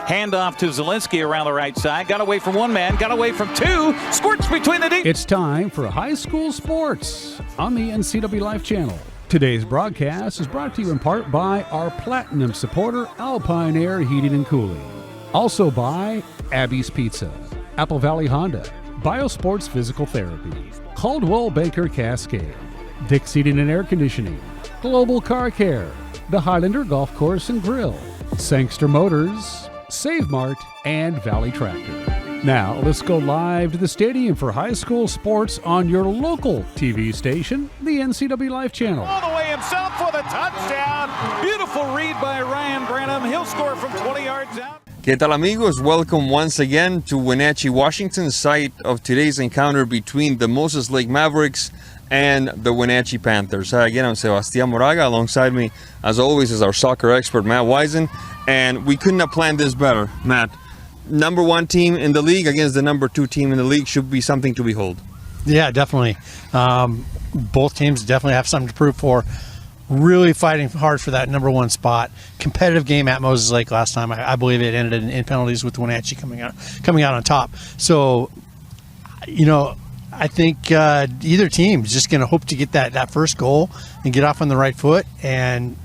Hand off to Zielinski around the right side. Got away from one man, got away from two. Squirts between the deep. It's time for high school sports on the NCWLIFE channel. Today's broadcast is brought to you in part by our platinum supporter, Alpine Air Heating and Cooling. Also by Abby's Pizza, Apple Valley Honda, Biosports Physical Therapy, Caldwell Banker Cascade, Dick's Heating and Air Conditioning, Global Car Care, the Highlander Golf Course and Grill, Sangster Motors, Save Mart, and Valley Tractor. Now, let's go live to the stadium for high school sports on your local TV station, the NCWLIFE channel. All the way himself for the touchdown. Beautiful read by Ryan Branham. He'll score from 20 yards out. ¿Qué tal, amigos? Welcome once again to Wenatchee, Washington, site of today's encounter between the Moses Lake Mavericks and the Wenatchee Panthers. Again, I'm Sebastian Moraga. Alongside me, as always, is our soccer expert, Matt Wisen. And we couldn't have planned this better, Matt. Number one team in the league against the number two team in the league should be something to behold. Yeah, definitely. Both teams definitely have something to prove for. Really fighting hard for that number one spot. Competitive game at Moses Lake last time. I believe it ended in penalties with Wenatchee coming out on top. So, I think either team is just going to hope to get that first goal and get off on the right foot. And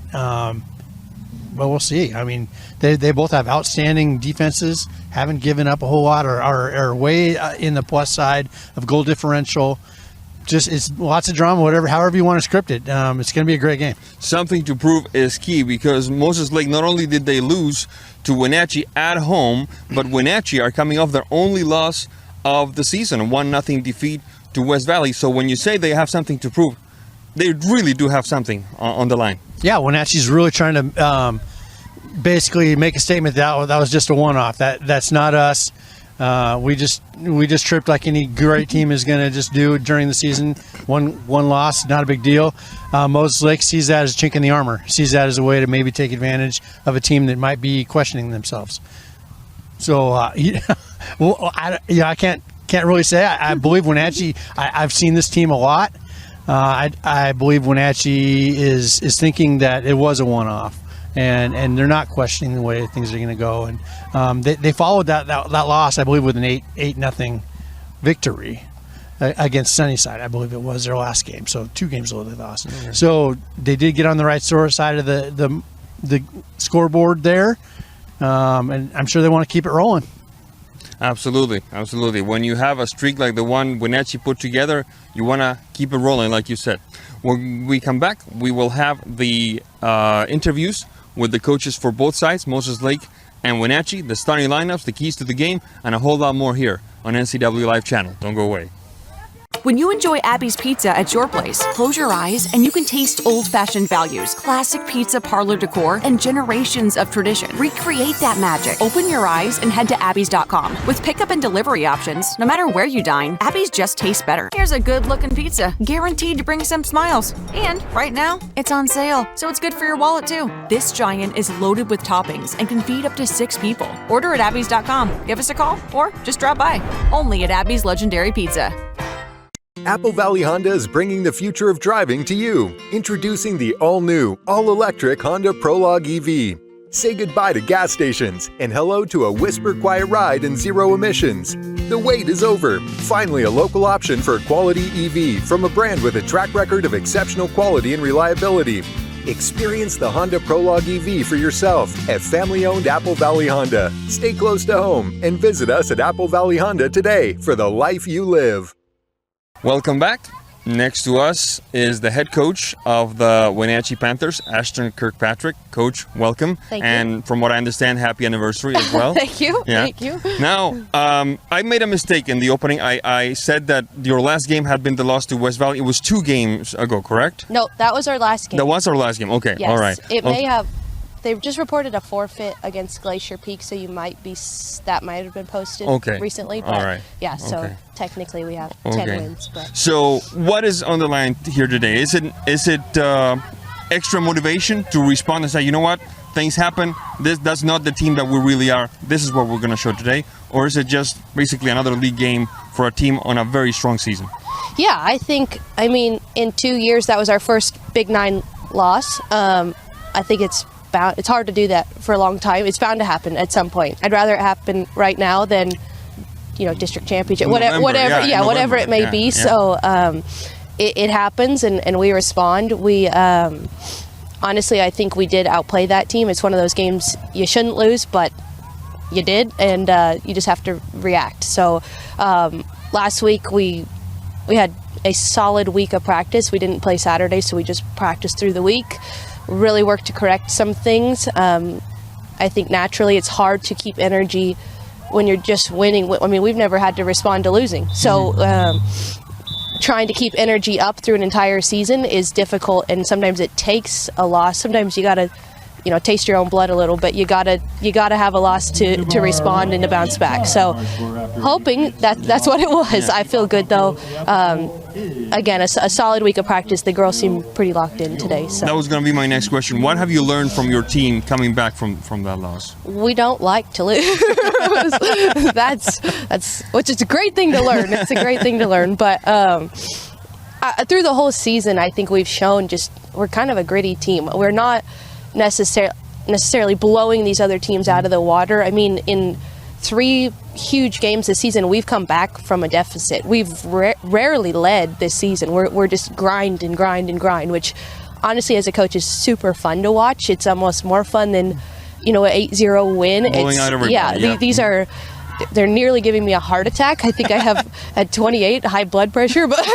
well, we'll see. I mean, they both have outstanding defenses, haven't given up a whole lot, or are way in the plus side of goal differential. Just it's lots of drama, however you want to script it. It's going to be a great game. Something to prove is key because Moses Lake, not only did they lose to Wenatchee at home, but Wenatchee are coming off their only loss of the season, a 1-0 defeat to West Valley. So when you say they have something to prove, they really do have something on the line. Yeah, Wenatchee's really trying to basically make a statement that was just a one-off. That's not us. We just tripped like any great team is going to just do during the season. One loss, not a big deal. Moses Lake sees that as a chink in the armor. Sees that as a way to maybe take advantage of a team that might be questioning themselves. So, I can't really say. I believe Wenatchee. I've seen this team a lot. I believe Wenatchee is thinking that it was a one-off. And they're not questioning the way things are going to go. And they followed that loss, I believe, with an 8-0 victory against Sunnyside. I believe it was their last game. So 2 games ago they lost. Mm-hmm. So they did get on the right side of the scoreboard there. And I'm sure they want to keep it rolling. Absolutely. When you have a streak like the one Wenatchee put together, you want to keep it rolling, like you said. When we come back, we will have the interviews with the coaches for both sides, Moses Lake and Wenatchee, the starting lineups, the keys to the game, and a whole lot more here on NCWLIFE channel. Don't go away. When you enjoy Abby's Pizza at your place, close your eyes and you can taste old-fashioned values, classic pizza parlor decor, and generations of tradition. Recreate that magic. Open your eyes and head to abbys.com. With pickup and delivery options, no matter where you dine, Abby's just tastes better. Here's a good-looking pizza, guaranteed to bring some smiles. And right now, it's on sale, so it's good for your wallet too. This giant is loaded with toppings and can feed up to 6 people. Order at abbys.com. Give us a call or just drop by. Only at Abby's Legendary Pizza. Apple Valley Honda is bringing the future of driving to you. Introducing the all-new, all-electric Honda Prologue EV. Say goodbye to gas stations and hello to a whisper-quiet ride and zero emissions. The wait is over. Finally, a local option for a quality EV from a brand with a track record of exceptional quality and reliability. Experience the Honda Prologue EV for yourself at family-owned Apple Valley Honda. Stay close to home and visit us at Apple Valley Honda today for the life you live. Welcome back. Next to us is the head coach of the Wenatchee Panthers, Ashton Kirkpatrick. Coach, welcome. Thank you. And from what I understand, happy anniversary as well. Thank you. Yeah. Thank you. Now, I made a mistake in the opening. I said that your last game had been the loss to West Valley. It was 2 games ago, correct? No, that was our last game. That was our last game. Okay. Yes. All right. It may have. They just reported a forfeit against Glacier Peak, so that might have been posted recently. But all right. Yeah, so technically we have 10 wins. But. So what is on the line here today? Is it extra motivation to respond and say, you know what, things happen. That's not the team that we really are. This is what we're going to show today. Or is it just basically another league game for a team on a very strong season? Yeah, I mean, in 2 years, that was our first Big 9 loss. I think it's it's hard to do that for a long time. It's bound to happen at some point. I'd rather it happen right now than, district championship, whatever it may be. So it happens, and we respond. We honestly, I think we did outplay that team. It's one of those games you shouldn't lose, but you did, and you just have to react. So last week we had a solid week of practice. We didn't play Saturday, so we just practiced through the week. Really worked to correct some things. I think naturally it's hard to keep energy when you're just winning. I mean, we've never had to respond to losing. So trying to keep energy up through an entire season is difficult, and sometimes it takes a loss. Sometimes you got to taste your own blood a little bit. You gotta have a loss to respond and to bounce back. So hoping that's what it was. I feel good though. Again, a solid week of practice. The girls seem pretty locked in today. So that was going to be my next question. What have you learned from your team coming back from that loss? We don't like to lose. that's which is a great thing to learn. It's a great thing to learn. But through the whole season, I think we've shown we're kind of a gritty team. We're not necessarily blowing these other teams out of the water. I mean, in 3 huge games this season, we've come back from a deficit. We've rarely led this season. We're just grind, which honestly as a coach is super fun to watch. It's almost more fun than an 8-0 win. Blowing out everybody. These are, they're nearly giving me a heart attack. I think I have at 28 high blood pressure, but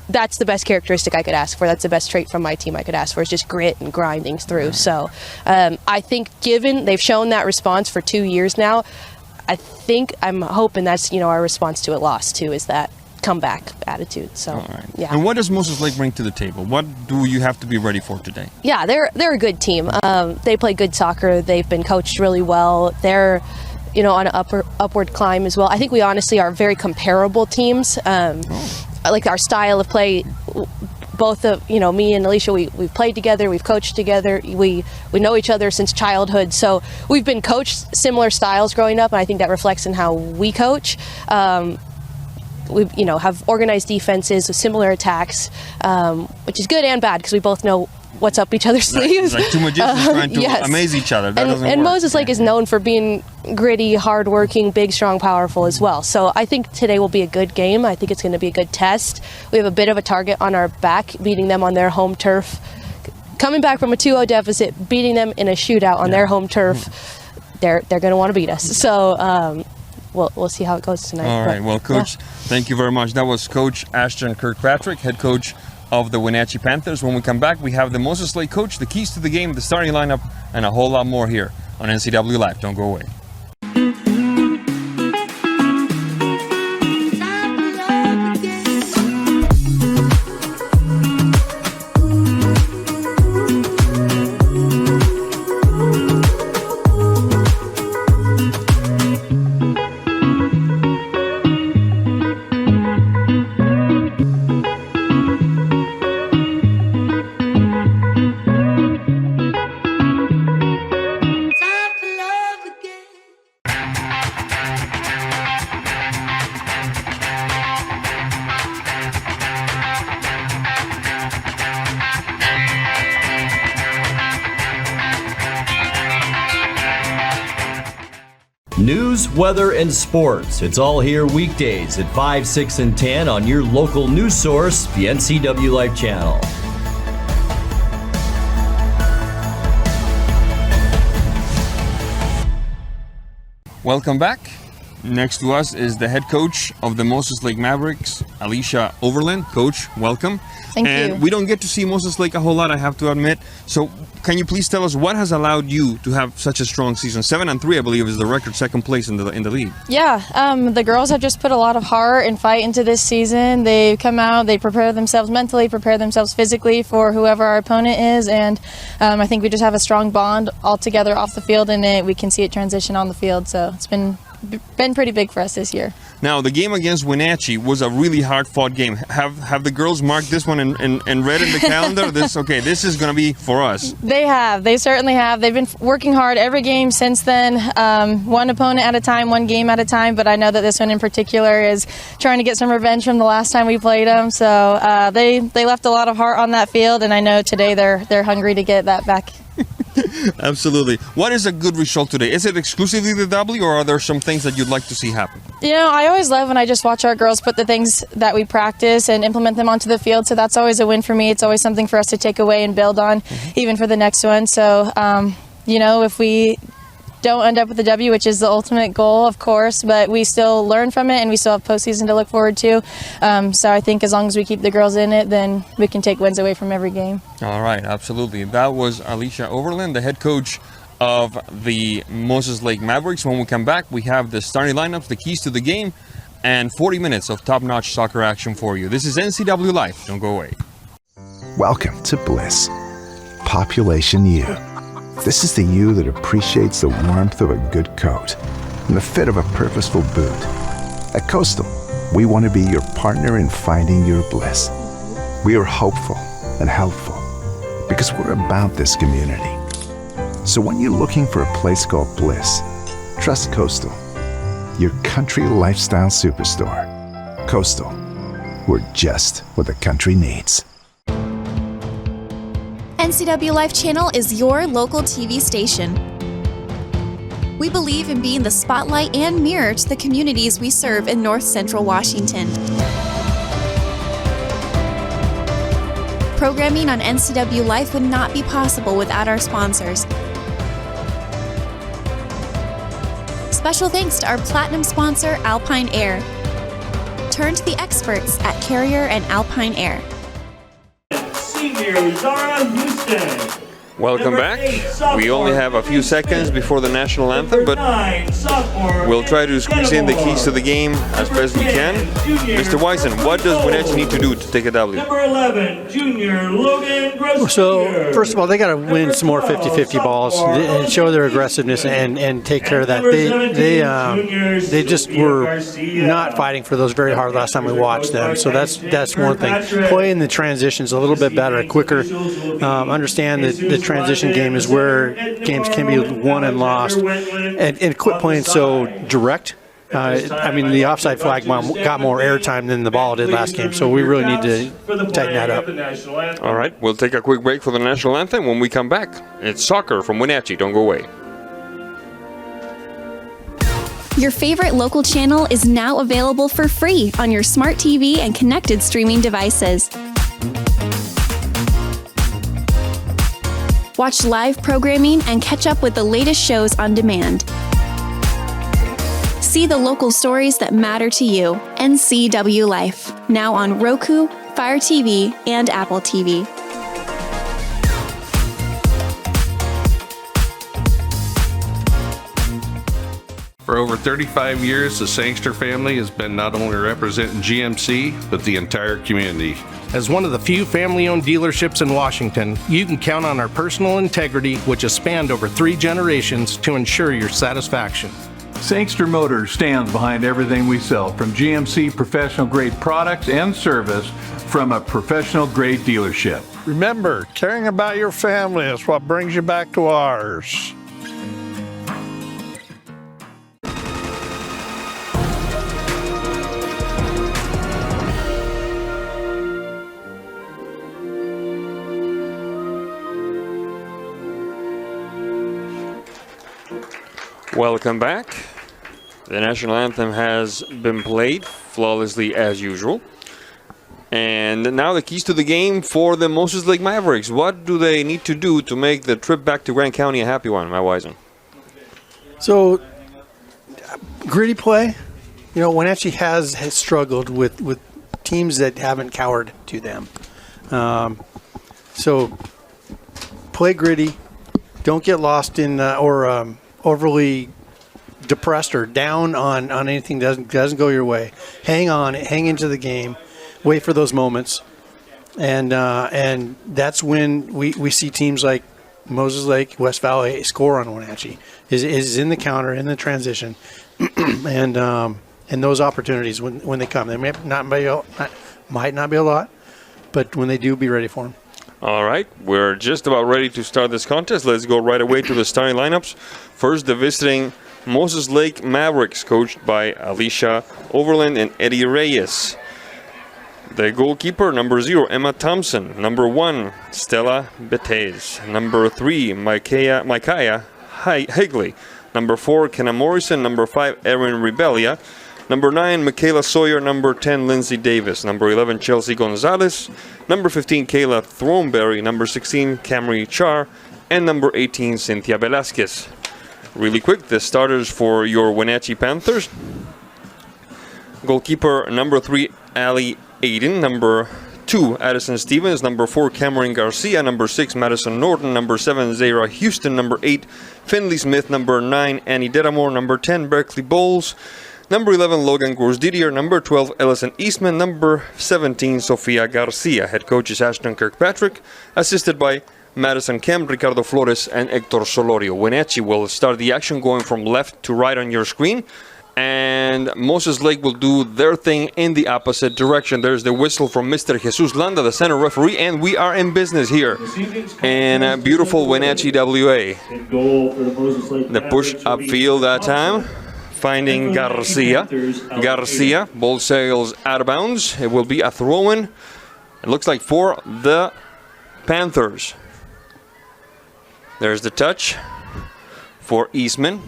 that's the best characteristic I could ask for. That's the best trait from my team I could ask for, is just grit and grinding through. So I think given they've shown that response for 2 years now, I'm hoping that's, our response to a loss too, is that comeback attitude. So, yeah. And what does Moses Lake bring to the table? What do you have to be ready for today? Yeah, they're a good team. They play good soccer. They've been coached really well. They're on an upward climb as well. I think we honestly are very comparable teams. Like our style of play, both of me and Alicia, we've played together, we've coached together, we know each other since childhood, so we've been coached similar styles growing up, and I think that reflects in how we coach. We have organized defenses with similar attacks, which is good and bad because we both know what's up each other's sleeves. It's like two magicians trying to amaze each other. That doesn't work. Moses Lake is known for being gritty, hardworking, big, strong, powerful as well. So I think today will be a good game. I think it's going to be a good test. We have a bit of a target on our back, beating them on their home turf. Coming back from a 2-0 deficit, beating them in a shootout on their home turf, they're going to want to beat us. So we'll see how it goes tonight. All right. Well, Coach, thank you very much. That was Coach Ashton Kirkpatrick, head coach of the Wenatchee Panthers. When we come back, we have the Moses Lake coach, the keys to the game, the starting lineup, and a whole lot more here on NCW Live. Don't go away. News, weather, and sports. It's all here weekdays at 5, 6, and 10 on your local news source, the NCW Life channel. Welcome back. Next to us is the head coach of the Moses Lake Mavericks, Alicia Overland. Coach, welcome. Thank you. And we don't get to see Moses Lake a whole lot, I have to admit. So can you please tell us what has allowed you to have such a strong season? 7-3, I believe, is the record, second place in the league. Yeah, the girls have just put a lot of heart and fight into this season. They come out, they prepare themselves mentally, prepare themselves physically for whoever our opponent is, and I think we just have a strong bond all together off the field, and we can see it transition on the field. So it's been been pretty big for us this year. Now, the game against Wenatchee was a really hard-fought game. Have the girls marked this one and read in the calendar? This is going to be for us. They certainly have. They've been working hard every game since then, one opponent at a time, one game at a time, but I know that this one in particular is trying to get some revenge from the last time we played them. So they left a lot of heart on that field, and I know today they're hungry to get that back. Absolutely. What is a good result today? Is it exclusively the W, or are there some things that you'd like to see happen? I always love when I just watch our girls put the things that we practice and implement them onto the field, so that's always a win for me. It's always something for us to take away and build on, even for the next one. So, if we don't end up with the W, which is the ultimate goal, of course, but we still learn from it and we still have postseason to look forward to. So I think as long as we keep the girls in it, then we can take wins away from every game. All right, absolutely. That was Alicia Overland, the head coach of the Moses Lake Mavericks. When we come back, we have the starting lineups, the keys to the game, and 40 minutes of top-notch soccer action for you. This is NCW Life. Don't go away. Welcome to Bliss. Population U. This is the you that appreciates the warmth of a good coat and the fit of a purposeful boot. At Coastal, we want to be your partner in finding your bliss. We are hopeful and helpful because we're about this community. So when you're looking for a place called Bliss, trust Coastal, your country lifestyle superstore. Coastal, we're just what the country needs. NCW Life Channel is your local TV station. We believe in being the spotlight and mirror to the communities we serve in North Central Washington. Programming on NCW Life would not be possible without our sponsors. Special thanks to our platinum sponsor, Alpine Air. Turn to the experts at Carrier and Alpine Air. Welcome back. We only have a few seconds before the national anthem, but we'll try to squeeze in the keys to the game as best we can. Mr. Wisen, what does Wenatchee need to do to take a W? Number 11, junior Logan Gross. So, first of all, they got to win some more 50-50 balls and show their aggressiveness and take care of that. They just were not fighting for those very hard last time we watched them. So that's one thing. Play in the transitions a little bit better, quicker. Understand that the transition game is where games can be won and lost, and quit playing so direct. The offside flag got more airtime than the ball did last game, so we really need to tighten that up. All right, we'll take a quick break for the national anthem. When we come back, it's soccer from Wenatchee. Don't go away. Your favorite local channel is now available for free on your smart TV and connected streaming devices. Watch live programming and catch up with the latest shows on demand. See the local stories that matter to you. NCW Life, now on Roku, Fire TV, and Apple TV. For over 35 years, the Sangster family has been not only representing GMC, but the entire community. As one of the few family-owned dealerships in Washington, you can count on our personal integrity, which has spanned over 3 generations, to ensure your satisfaction. Sangster Motors stands behind everything we sell, from GMC professional-grade products and service from a professional-grade dealership. Remember, caring about your family is what brings you back to ours. Welcome back. The national anthem has been played flawlessly as usual. And now the keys to the game for the Moses Lake Mavericks. What do they need to do to make the trip back to Grand County a happy one, Matt Wisen? So, gritty play. Wenatchee has struggled with teams that haven't cowered to them. So, play gritty. Don't get lost in overly depressed or down on anything that doesn't go your way. Hang on, hang into the game, wait for those moments, and that's when we see teams like Moses Lake, West Valley score on Wenatchee is in the counter, in the transition, and those opportunities when they come. They might not be a lot, but when they do, be ready for them. All right, we're just about ready to start this contest. Let's go right away to the starting lineups. First, the visiting Moses Lake Mavericks, coached by Alicia Overland and Eddie Reyes. The goalkeeper, number 0, Emma Thompson. Number 1, Stella Betez. Number 3, Micaiah Higley. Number 4, Kenna Morrison. Number 5, Erin Rebellia. Number 9, Michaela Sawyer. Number 10, Lindsay Davis. Number 11, Chelsea Gonzalez. Number 15, Kayla Throneberry. Number 16, Camry Char. And number 18, Cynthia Velasquez. Really quick, the starters for your Wenatchee Panthers. Goalkeeper, number 3, Ali Aiden. Number 2, Addison Stevens. Number 4, Cameron Garcia. Number 6, Madison Norton. Number 7, Zara Houston. Number 8, Finley Smith. Number 9, Annie Dedamore. Number 10, Berkeley Bowles. Number 11, Logan Gross-Didier. Number 12, Ellison Eastman. Number 17, Sofia Garcia. Head coach is Ashton Kirkpatrick, assisted by Madison Kemp, Ricardo Flores, and Hector Solorio. Wenatchee will start the action going from left to right on your screen, and Moses Lake will do their thing in the opposite direction. There's the whistle from Mr. Jesus Landa, the center referee, and we are in business here in beautiful Wenatchee, WA. The push upfield that time, finding Garcia. Garcia, ball sails out of bounds. It will be a throw-in. It looks like for the Panthers. There's the touch for Eastman.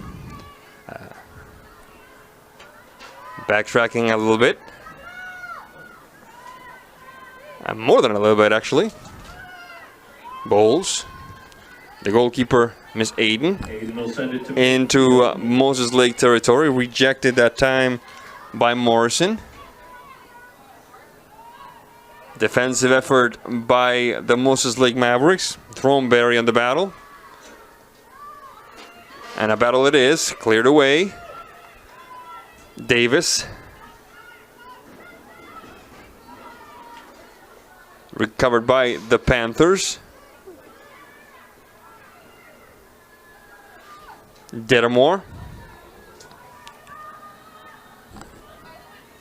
Backtracking a little bit. More than a little bit, actually. Bowles. The goalkeeper, Miss Aiden, into Moses Lake territory. Rejected that time by Morrison. Defensive effort by the Moses Lake Mavericks. Throneberry on the battle. And a battle it is. Cleared away. Davis. Recovered by the Panthers. Dedamore.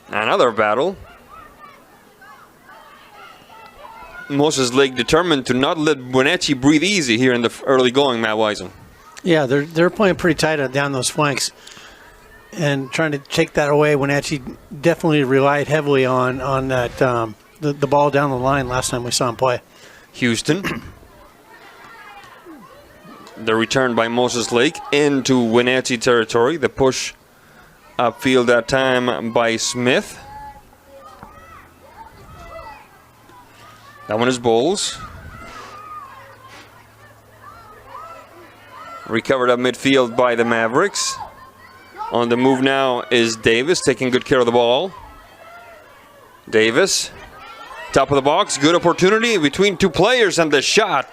Another battle. Moses Lake determined to not let Wenatchee breathe easy here in the early going, Matt Wisen. Yeah, they're playing pretty tight down those flanks and trying to take that away. Wenatchee definitely relied heavily on that the ball down the line last time we saw him play. Houston. The return by Moses Lake into Wenatchee territory. The push upfield that time by Smith. That one is Bowles. Recovered up midfield by the Mavericks. On the move now is Davis, taking good care of the ball. Davis, top of the box, good opportunity between two players, and the shot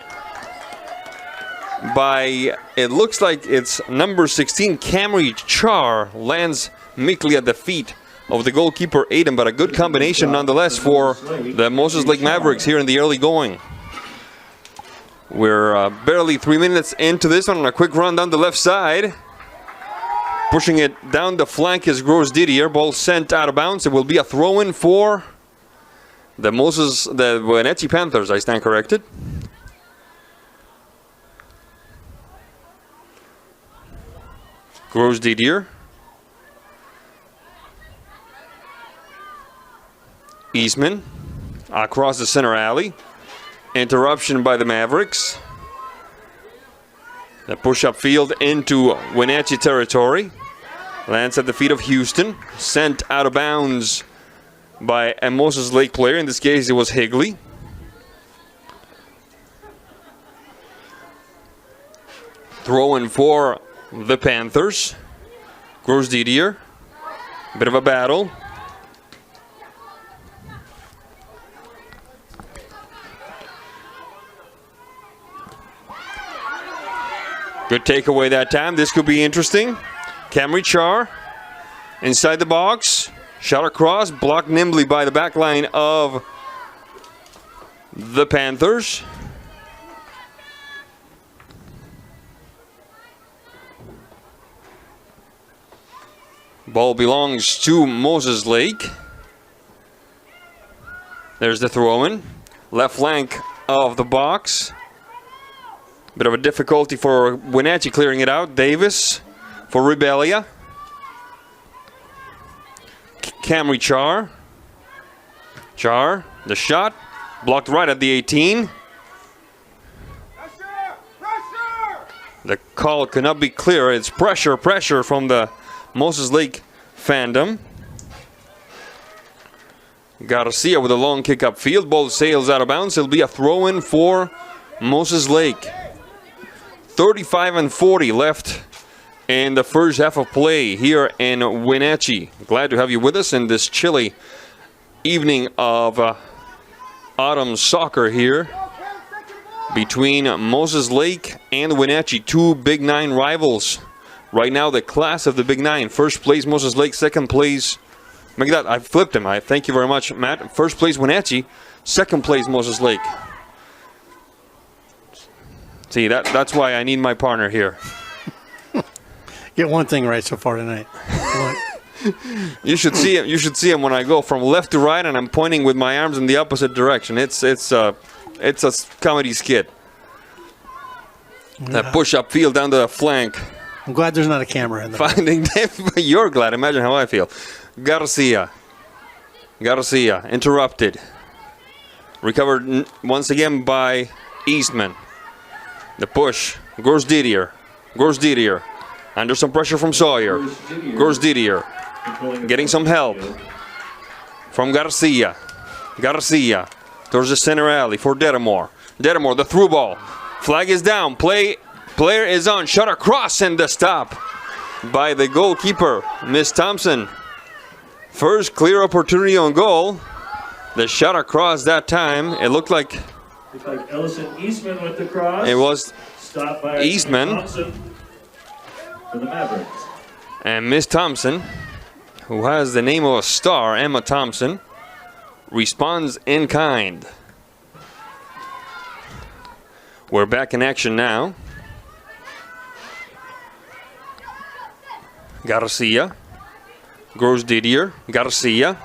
by, it looks like it's number 16, Camry Char, lands meekly at the feet of the goalkeeper Aiden, but a good combination nonetheless for the Moses Lake Mavericks here in the early going. We're barely 3 minutes into this one, on a quick run down the left side. Pushing it down the flank is Gross-Didier. Ball sent out of bounds. It will be a throw-in for the Wenatchee Panthers. I stand corrected. Gross-Didier. Eastman across the center alley. Interruption by the Mavericks. The push-up field into Wenatchee territory. Lands at the feet of Houston. Sent out of bounds by a Moses Lake player. In this case, it was Higley. Throw-in for the Panthers. Gross-Didier. Bit of a battle. Good takeaway that time. This could be interesting. Camry Char inside the box. Shot across. Blocked nimbly by the back line of the Panthers. Ball belongs to Moses Lake. There's the throw-in. Left flank of the box. Bit of a difficulty for Wenatchee clearing it out. Davis for Rebellia. Camry Char. Char, the shot. Blocked right at the 18. The call cannot be clear. It's pressure from the Moses Lake fandom. Garcia with a long kick upfield. Ball sails out of bounds. It'll be a throw-in for Moses Lake. 35-40 left in the first half of play here in Wenatchee. Glad to have you with us in this chilly evening of autumn soccer here between Moses Lake and Wenatchee, two Big Nine rivals. Right now, the class of the Big Nine. First place, Moses Lake. Second place, make that, I flipped him. I thank you very much, Matt. First place, Wenatchee. Second place, Moses Lake. See, that's why I need my partner here. Get one thing right so far tonight. You should see him. You should see him when I go from left to right and I'm pointing with my arms in the opposite direction. It's a comedy skit. That push-up field down the flank. I'm glad there's not a camera in there. Finding Dave, you're glad. Imagine how I feel. Garcia interrupted. Recovered once again by Eastman. The push. Gors Didier. Under some pressure from Sawyer. Gors Didier. Getting some help from Garcia. Towards the center alley for Dedamore. The through ball. Flag is down. Player is on. Shot across and the stop by the goalkeeper, Miss Thompson. First clear opportunity on goal. The shot across that time. It looked like Ellison Eastman with the cross. It was stopped by Eastman Thompson for the Mavericks. And Miss Thompson, who has the name of a star, Emma Thompson, responds in kind. We're back in action now. Garcia. Gors Didier. Garcia.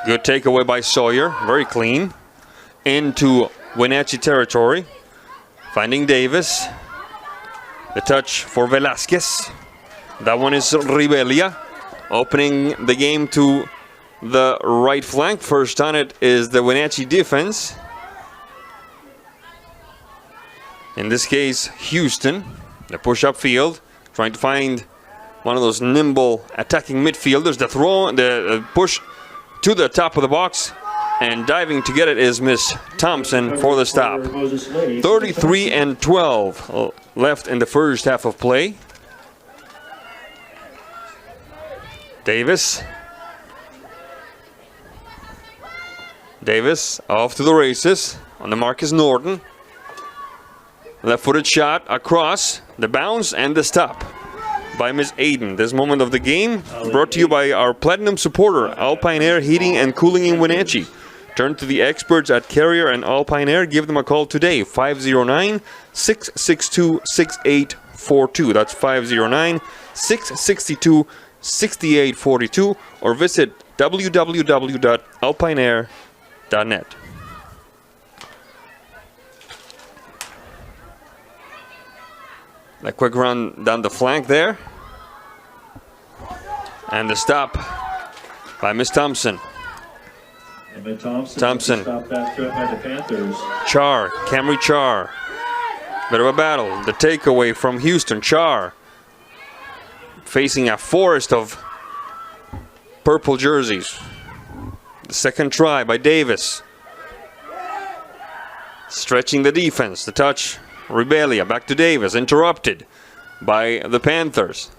Good takeaway by Sawyer. Very clean. Into Wenatchee territory. Finding Davis. The touch for Velasquez. That one is Rebellia. Opening the game to the right flank. First on it is the Wenatchee defense. In this case, Houston. The push-up field. Trying to find one of those nimble attacking midfielders. The throw, the push to the top of the box. And diving to get it is Miss Thompson for the stop. 33-12 left in the first half of play. Davis off to the races. On the mark is Norton. Left-footed shot across. The bounce and the stop by Miss Aiden. This moment of the game brought to you by our Platinum supporter, Alpine Air Heating and Cooling in Wenatchee. Turn to the experts at Carrier and Alpine Air. Give them a call today, 509-662-6842. That's 509-662-6842. Or visit www.alpineair.net. A quick run down the flank there. And the stop by Miss Thompson. Thompson. Stopped that threat by the Panthers. Camry Char. Bit of a battle. The takeaway from Houston. Char facing a forest of purple jerseys. The second try by Davis. Stretching the defense. The touch. Rebellia back to Davis. Interrupted by the Panthers.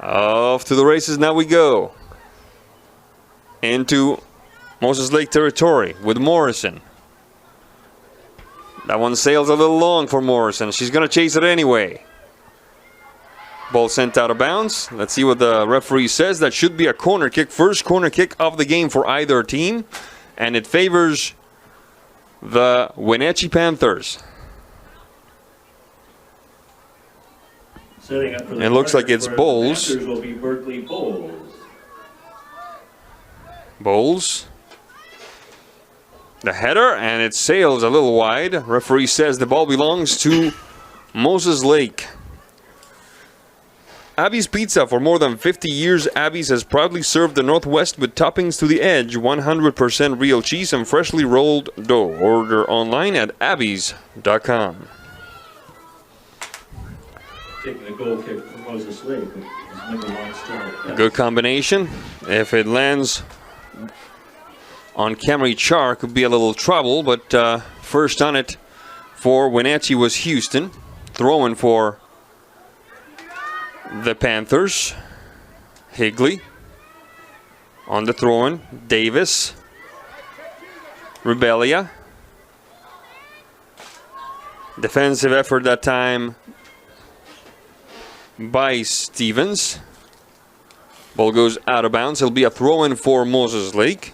Off to the races now we go. Into Moses Lake territory with Morrison. That one sails a little long for Morrison. She's going to chase it anyway. Ball sent out of bounds. Let's see what the referee says. That should be a corner kick. First corner kick of the game for either team. And it favors the Wenatchee Panthers. Setting up for the It looks like it's for the Bowles. Panthers will be Berkeley Bowles. Bowles. The header, and it sails a little wide. Referee says the ball belongs to Moses Lake. Abby's Pizza. For more than 50 years, Abby's has proudly served the Northwest with toppings to the edge, 100% real cheese, and freshly rolled dough. Order online at abbys.com. Taking a goal kick from Moses Lake. His number one star. Good combination. If it lands on Camry Char, could be a little trouble, but first on it for Wenatchee was Houston. Throwing for the Panthers. Higley on the throw-in. Davis. Rebellia. Defensive effort that time by Stevens. Ball goes out of bounds. It'll be a throw-in for Moses Lake.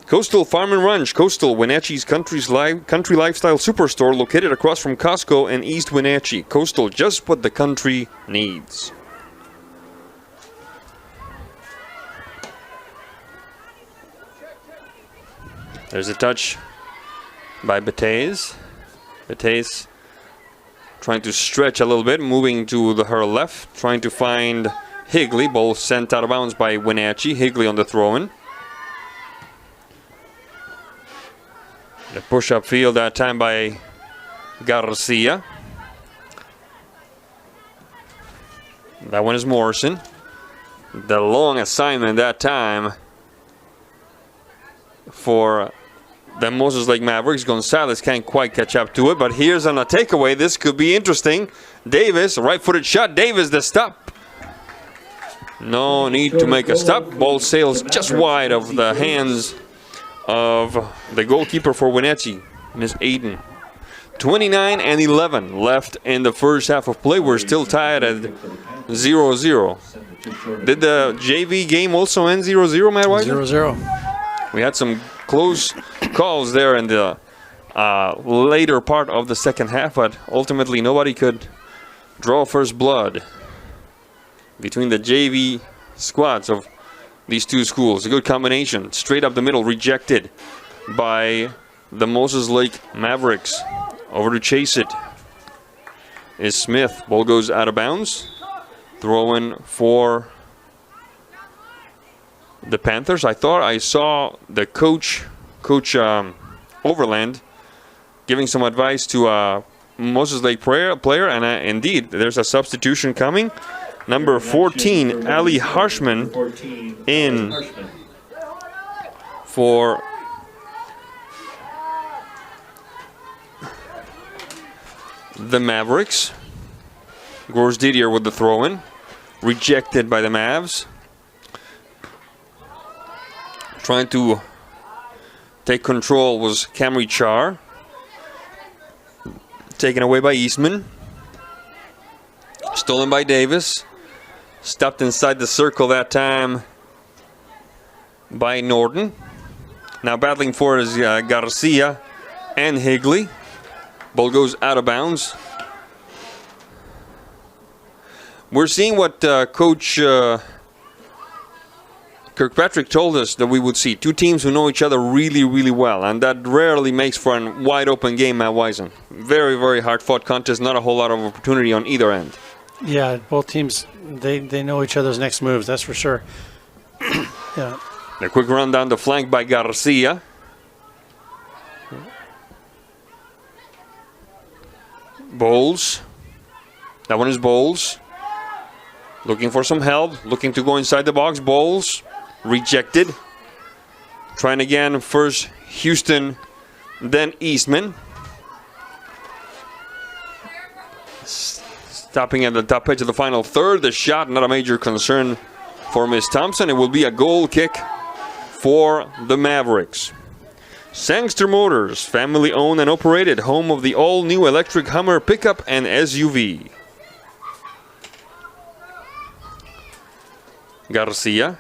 Coastal Farm and Ranch. Coastal, Wenatchee's country lifestyle superstore located across from Costco in East Wenatchee. Coastal, just what the country needs. There's a touch by Batez. Batez trying to stretch a little bit, moving to her left, trying to find Higley. Ball sent out of bounds by Wenatchee. Higley on the throw-in. The push-up field that time by Garcia. That one is Morrison. The long assignment that time for the Moses Lake Mavericks. Gonzalez can't quite catch up to it, but here's on a takeaway. This could be interesting. Davis, right-footed shot. Davis, the stop. No need to make a stop. Ball sails just wide of the hands of the goalkeeper for Wenatchee, Miss Aiden. 29-11 left in the first half of play. We're still tied at 0-0. Did the JV game also end 0-0, Matt Wisen? 0-0. We had some close calls there in the later part of the second half, but ultimately nobody could draw first blood between the JV squads of these two schools. A good combination. Straight up the middle, rejected by the Moses Lake Mavericks. Over to chase it is Smith. Ball goes out of bounds. Throw-in for the Panthers. I thought I saw the coach Overland, giving some advice to a Moses Lake player, and indeed, there's a substitution coming. Number 14, Ali Harshman, in for the Mavericks. Gores Didier with the throw-in. Rejected by the Mavs. Trying to take control was Camry Char. Taken away by Eastman. Stolen by Davis. Stopped inside the circle that time by Norton. Now battling for is Garcia and Higley. Ball goes out of bounds. We're seeing what Coach Kirkpatrick told us that we would see. Two teams who know each other really, really well, and that rarely makes for a wide open game at Wisen. Very, very hard-fought contest, not a whole lot of opportunity on either end. Yeah, both teams, they know each other's next moves, that's for sure. Yeah. A quick run down the flank by Garcia. Bowles. That one is Bowles. Looking for some help. Looking to go inside the box. Bowles. Rejected. Trying again. First Houston, then Eastman. Stopping at the top edge of the final third. The shot, not a major concern for Miss Thompson. It will be a goal kick for the Mavericks. Sangster Motors, family owned and operated, home of the all-new electric Hummer pickup and SUV. Garcia.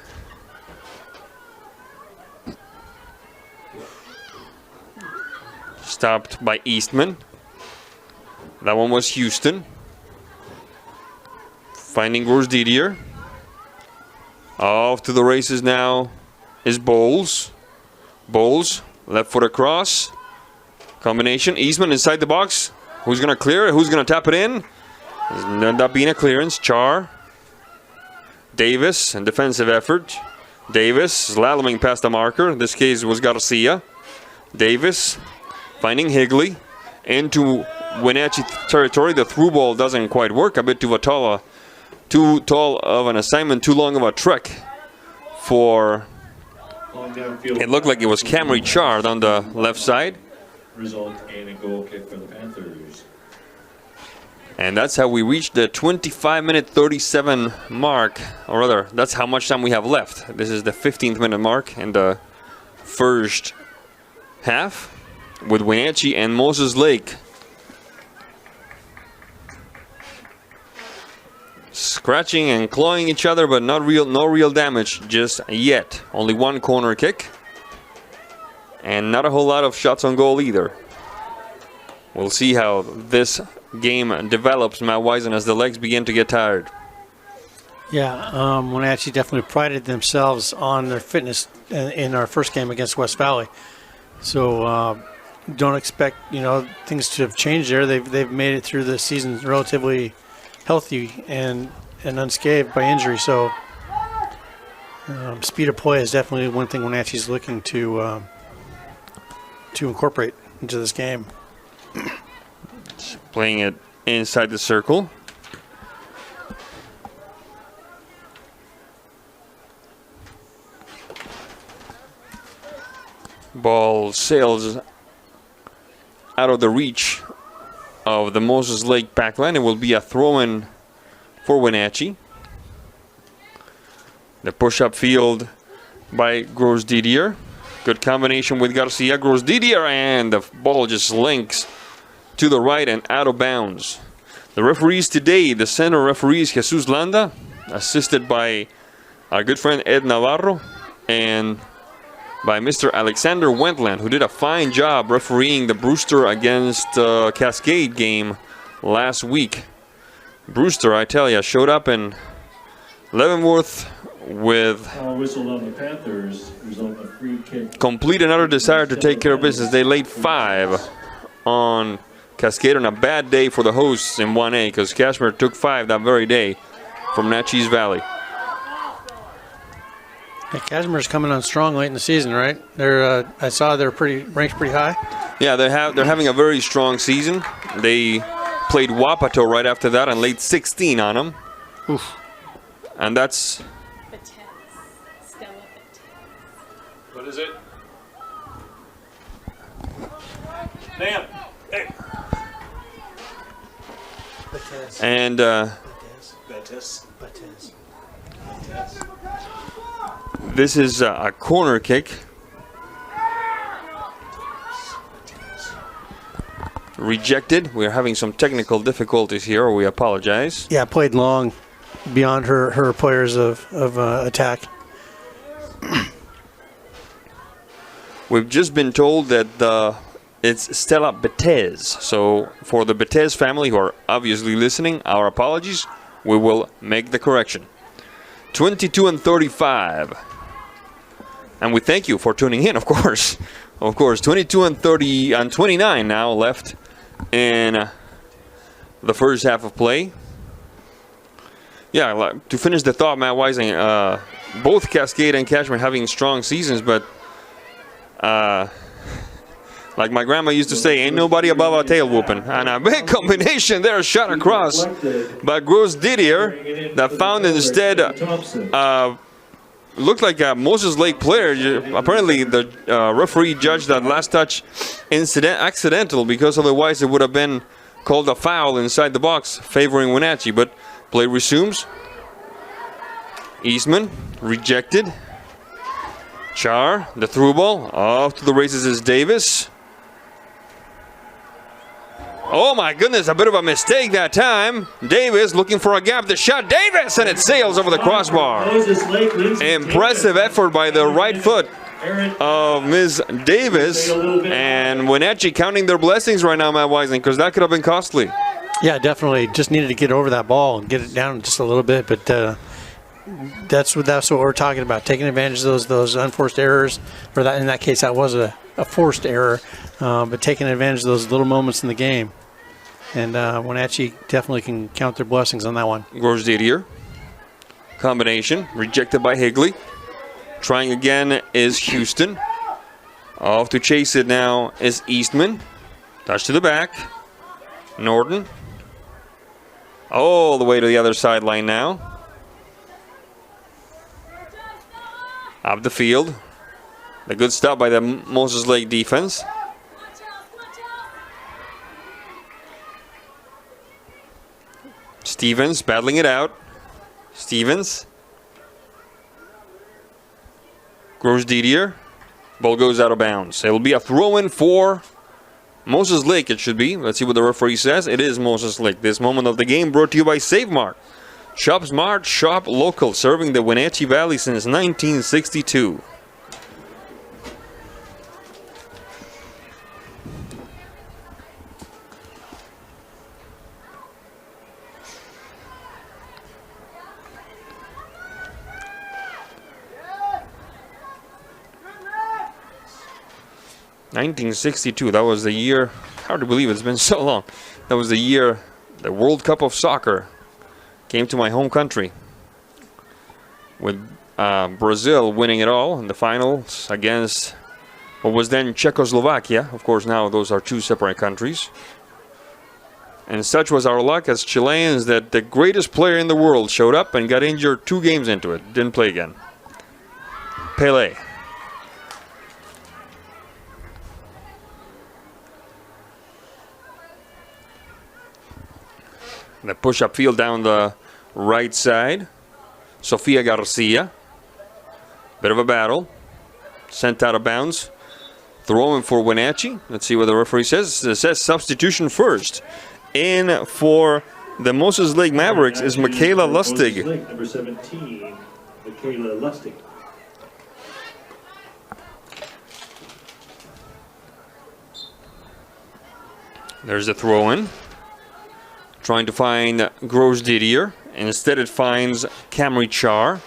Stopped by Eastman. That one was Houston. Finding Gross Didier. Off to the races now is Bowles. Bowles, left foot across. Combination. Eastman inside the box. Who's going to clear it? Who's going to tap it in? Ended up being a clearance. Char. Davis, and defensive effort. Davis slaloming past the marker. In this case was Garcia. Davis finding Higley into Wenatchee territory. The through ball doesn't quite work. A bit too tall of an assignment, too long of a trek for. It looked like it was Camry Char on the left side. Result in a goal kick for the Panthers. And that's how we reached the 25-minute 37 mark, or rather, that's how much time we have left. This is the 15th minute mark in the first half with Wenatchee and Moses Lake scratching and clawing each other, but no real damage just yet. Only one corner kick and not a whole lot of shots on goal either. We'll see how this game develops, Matt Wisen, as the legs begin to get tired. Yeah, Wenatchee definitely prided themselves on their fitness in our first game against West Valley. So don't expect things to have changed there. They've made it through the season relatively healthy and unscathed by injury. So speed of play is definitely one thing Wenatchee's looking to incorporate into this game. Playing it inside the circle. Ball sails out of the reach of the Moses Lake backline. It will be a throw-in for Wenatchee. The push-up field by Gross Didier. Good combination with Garcia. Gross Didier, and the ball just links to the right and out of bounds. The referees today, the center referee is Jesus Landa, assisted by our good friend Ed Navarro and by Mr. Alexander Wentland, who did a fine job refereeing the Brewster against Cascade game last week. Brewster, I tell you, showed up in Leavenworth with whistled on the Panthers, result in a free kick. Complete another desire to take care of business. They laid 5 on Cascade on a bad day for the hosts in 1A, because Kashmir took 5 that very day from Natchez Valley. Yeah, Kashmir's coming on strong late in the season, right? I saw they're ranked pretty high. Yeah, they're having a very strong season. They played Wapato right after that and laid 16 on them. Oof. And that's. What is it? Damn. Hey. And this is a corner kick. Rejected. We're having some technical difficulties here. We apologize. Yeah, played long beyond her players of attack. We've just been told that it's Stella Betez. So for the Betez family who are obviously listening, our apologies. We will make the correction. 22-35. And we thank you for tuning in, of course. Of course, 22-29 now left in the first half of play. Yeah, to finish the thought, Matt Wisen, both Cascade and Kashmir having strong seasons, but like my grandma used to say, ain't nobody above a tail whooping. And a big combination there, shot across by Gross Didier, that found instead looked like a Moses Lake player. Apparently the referee judged that last touch accidental, because otherwise it would have been called a foul inside the box favoring Wenatchee. But play resumes. Eastman rejected. Char, the through ball, off to the races is Davis. Oh my goodness, a bit of a mistake that time. Davis looking for a gap, the shot, Davis, and it sails over the crossbar. Impressive effort by the right foot of Ms. Davis, and Wenatchee counting their blessings right now, Matt Wisen, because that could have been costly. Yeah, definitely. Just needed to get over that ball and get it down just a little bit. But that's what we're talking about, taking advantage of those unforced errors. Or that in that case, that was a forced error, but taking advantage of those little moments in the game. And Wenatchee definitely can count their blessings on that one. Gros Didier. Combination rejected by Higley. Trying again is Houston. Off to chase it now is Eastman. Touch to the back. Norton. All the way to the other sideline now. Up the field. A good stop by the Moses Lake defense. Stevens battling it out. Stevens. Gros Didier. Ball goes out of bounds. It will be a throw-in for Moses Lake, it should be. Let's see what the referee says. It is Moses Lake. This moment of the game brought to you by Save Mart. Shop smart, shop local, serving the Wenatchee Valley since 1962. (1962). That was the year. Hard to believe it's been so long. That was the year the World Cup of Soccer came to my home country, with Brazil winning it all in the finals against what was then Czechoslovakia. Of course, now those are two separate countries. And such was our luck as Chileans that the greatest player in the world showed up and got injured 2 games into it. Didn't play again. Pelé. The push-up field down the right side. Sofia Garcia. Bit of a battle. Sent out of bounds. Throw in for Wenatchee. Let's see what the referee says. It says substitution first. In for the Moses Lake Mavericks is Michaela Lustig. Moses Lake, number 17, Michaela Lustig. There's the throw-in. Trying to find Gros Didier. Instead it finds Camry Char.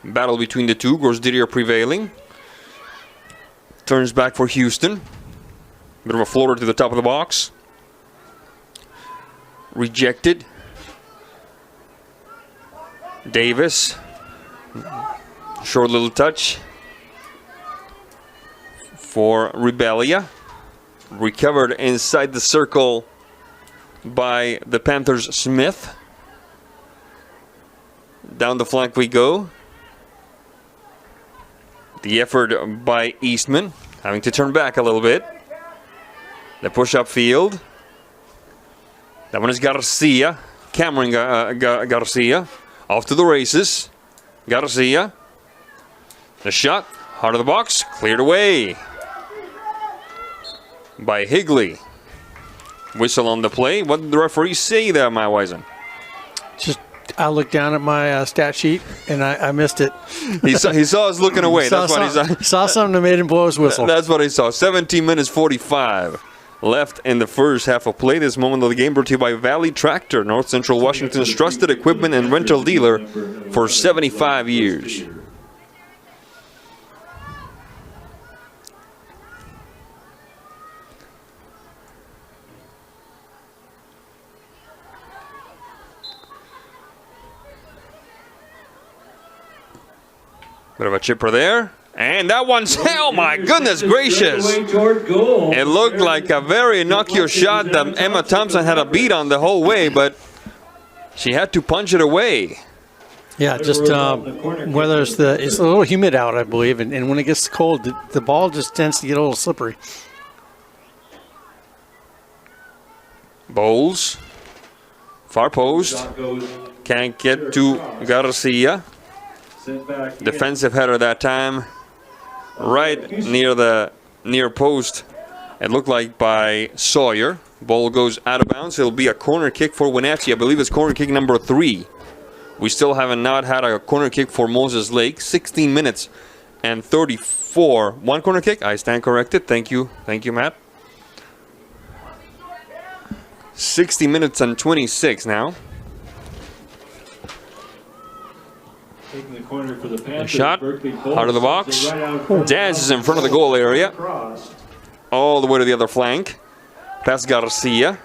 Battle between the two. Gros Didier prevailing. Turns back for Houston. Bit of a floater to the top of the box. Rejected. Davis. Short little touch for Rebellia. Recovered inside the circle by the Panthers' Smith. Down the flank we go. The effort by Eastman, having to turn back a little bit. The push-up field. That one is Garcia. Cameron Garcia. Off to the races. Garcia. The shot. Heart of the box. Cleared away by Higley. Whistle on the play. What did the referee say there, my Wisen? Just, I looked down at my stat sheet and I missed it. He saw us looking away. That's what he saw. Saw something that made him blow his whistle. That's what he saw. 17 minutes 45 left in the first half of play. This moment of the game brought to you by Valley Tractor, North Central Washington's trusted equipment and rental dealer for 75 years. Bit of a chipper there. And that one's, oh my goodness gracious. It looked like a very innocuous shot that Emma Thompson had a beat on the whole way, but she had to punch it away. Yeah, just whether it's a little humid out, I believe, and when it gets cold, the ball just tends to get a little slippery. Bowles. Far post. Can't get to Garcia. Defensive header that time. Right near the near post. It looked like by Sawyer. Ball goes out of bounds. It'll be a corner kick for Wenatchee. I believe it's corner kick number 3. We still haven't not had a corner kick for Moses Lake. 16 minutes and 34. One corner kick. I stand corrected. Thank you. Thank you, Matt. 60 minutes and 26 now. Taking the corner for the Panthers. Shot out of the box. Dances in front of the goal area. All the way to the other flank. Past Garcia.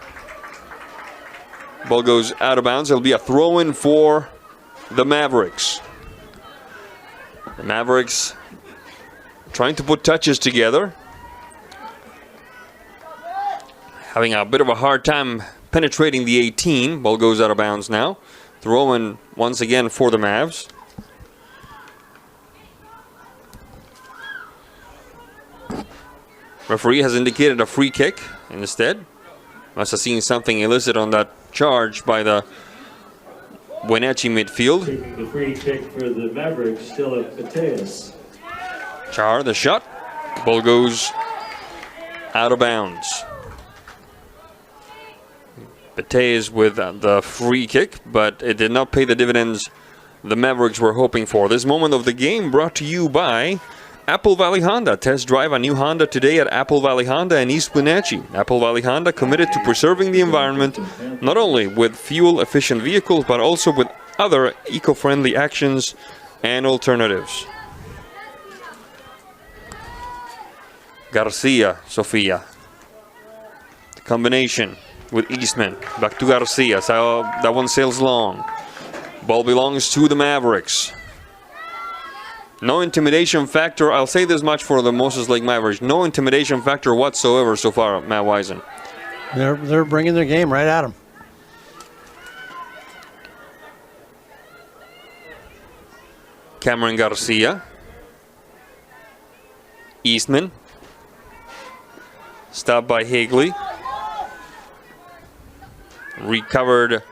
Ball goes out of bounds. It'll be a throw-in for the Mavericks. The Mavericks trying to put touches together. Having a bit of a hard time penetrating the 18. Ball goes out of bounds now. Throw-in once again for the Mavs. Referee has indicated a free kick instead. Must have seen something illicit on that charge by the Wenatchee midfield. Taking the free kick for the Mavericks, still at Mateus. Char, the shot. Ball goes out of bounds. Mateus with the free kick, but it did not pay the dividends the Mavericks were hoping for. This moment of the game brought to you by Apple Valley Honda. Test drive a new Honda today at Apple Valley Honda in East Wenatchee. Apple Valley Honda committed to preserving the environment, not only with fuel-efficient vehicles, but also with other eco-friendly actions and alternatives. Garcia, Sofia. The combination with Eastman. Back to Garcia. So that one sails long. Ball belongs to the Mavericks. No intimidation factor. I'll say this much for the Moses Lake Mavericks. No intimidation factor whatsoever so far, Matt Wisen. They're bringing their game right at them. Cameron Garcia. Eastman. Stopped by Higley. Recovered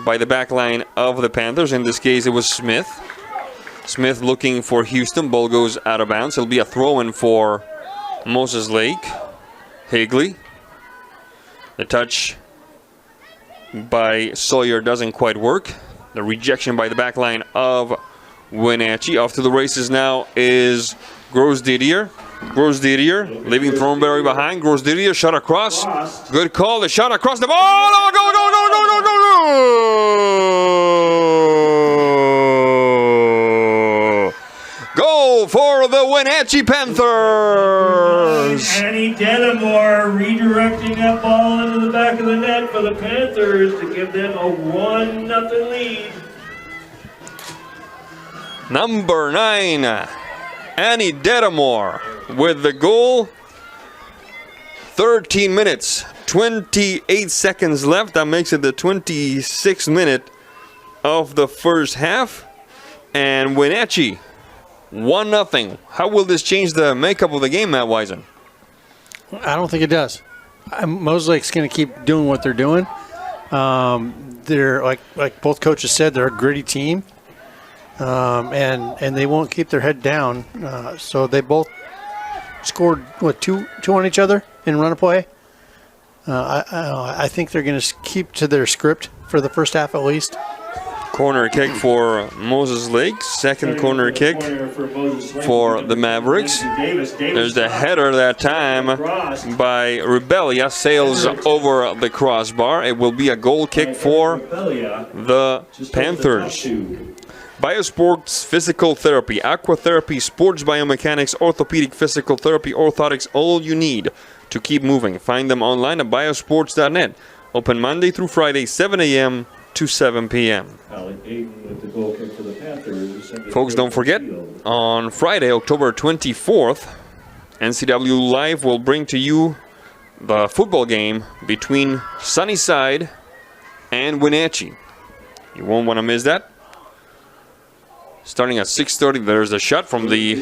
by the back line of the Panthers. In this case, it was Smith. Smith looking for Houston. Ball goes out of bounds. It'll be a throw-in for Moses Lake. Higley. The touch by Sawyer doesn't quite work. The rejection by the back line of Wenatchee. Off to the races now is Gros Didier. Gros Didier leaving Thornberry behind. Gros Didier shot across. Good call. The shot across the ball. Oh, go, go, go, go, go, go, go. Goal for the Wenatchee Panthers. Annie Denimore redirecting that ball into the back of the net for the Panthers to give them a 1-0 lead. Number 9, Annie Denimore with the goal. 13 minutes, 28 seconds left. That makes it the 26th minute of the first half. And Wenatchee, 1-0. How will this change the makeup of the game, Matt Wisen? I don't think it does. Moses Lake's going to keep doing what they're doing. They're like both coaches said, they're a gritty team, and they won't keep their head down. So they both scored two on each other in run play. I think they're going to keep to their script for the first half at least. Corner kick for Moses Lake. Second corner kick for the Mavericks. There's the header that time by Rebellia. Sails over the crossbar. It will be a goal kick for the Panthers. Biosports Physical Therapy, Aquatherapy, Sports Biomechanics, Orthopedic Physical Therapy, Orthotics, all you need to keep moving. Find them online at biosports.net. Open Monday through Friday, 7 a.m. to 7 p.m. Folks, don't forget, on Friday, October 24th, NCWLIFE will bring to you the football game between Sunnyside and Wenatchee. You won't want to miss that. Starting at 6:30, there's a shot from the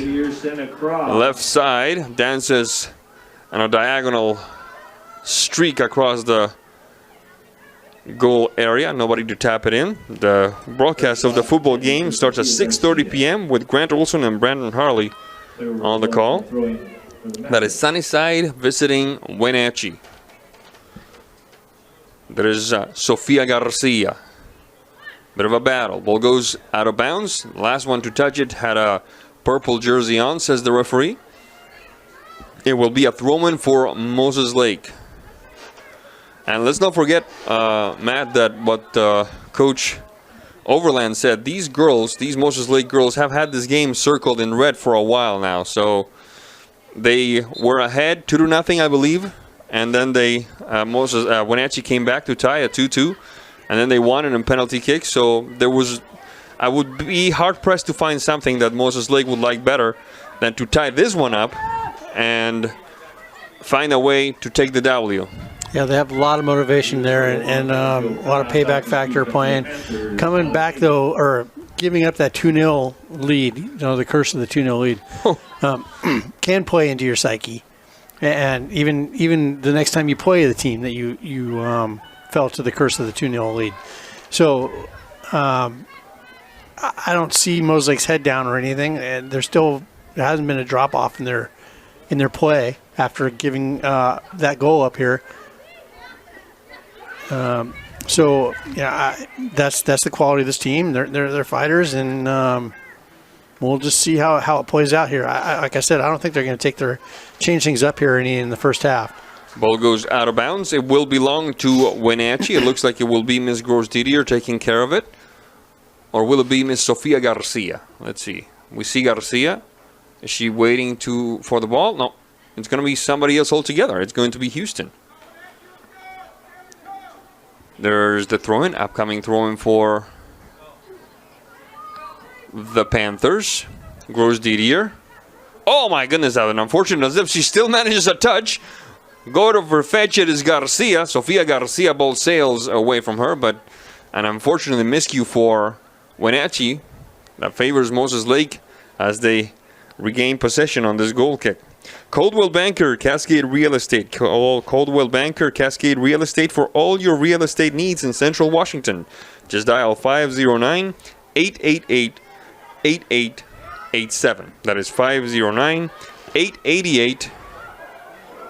left side. Dances on a diagonal streak across the goal area. Nobody to tap it in. The broadcast of the football game starts at 6:30 p.m. with Grant Olson and Brandon Harley on the call. That is Sunnyside visiting Wenatchee. There is Sofia Garcia. Bit of a battle. Ball goes out of bounds. Last one to touch it had a purple jersey on, says the referee. It will be a throw-in for Moses Lake. And let's not forget, Matt, that what Coach Overland said, these girls, these Moses Lake girls, have had this game circled in red for a while now. So they were ahead 2-0, I believe. And then they, Wenatchee came back to tie at 2-2. And then they won it in penalty kicks. So there was, I would be hard-pressed to find something that Moses Lake would like better than to tie this one up and find a way to take the W. Yeah, they have a lot of motivation there and a lot of payback factor playing. Coming back, though, or giving up that 2-0 lead, you know, the curse of the 2-0 lead, can play into your psyche. And even the next time you play the team that you fell to the curse of the 2-0 lead. So I don't see Moses Lake's head down or anything. And there hasn't been a drop-off in their play after giving that goal up here. So yeah, that's the quality of this team. They're fighters, and we'll just see how it plays out here. Like I said, I don't think they're going to change things up here in the first half. Ball goes out of bounds. It will belong to Wenatchee. It looks like it will be Miss Gross-Didier taking care of it, or will it be Miss Sofia Garcia? Let's see. We see Garcia. Is she waiting for the ball? No, it's going to be somebody else altogether. It's going to be Houston. There's the throw-in, upcoming throw-in for the Panthers. Gross-Didier. Oh my goodness, that was unfortunate. As if she still manages a touch. Go to Verfetched is Garcia. Sofia Garcia, ball sails away from her, but an unfortunate miscue for Wenatchee that favors Moses Lake as they regain possession on this goal kick. Coldwell Banker, Cascade Real Estate. Coldwell Banker, Cascade Real Estate for all your real estate needs in Central Washington. Just dial 509-888-8887. That is 509-888.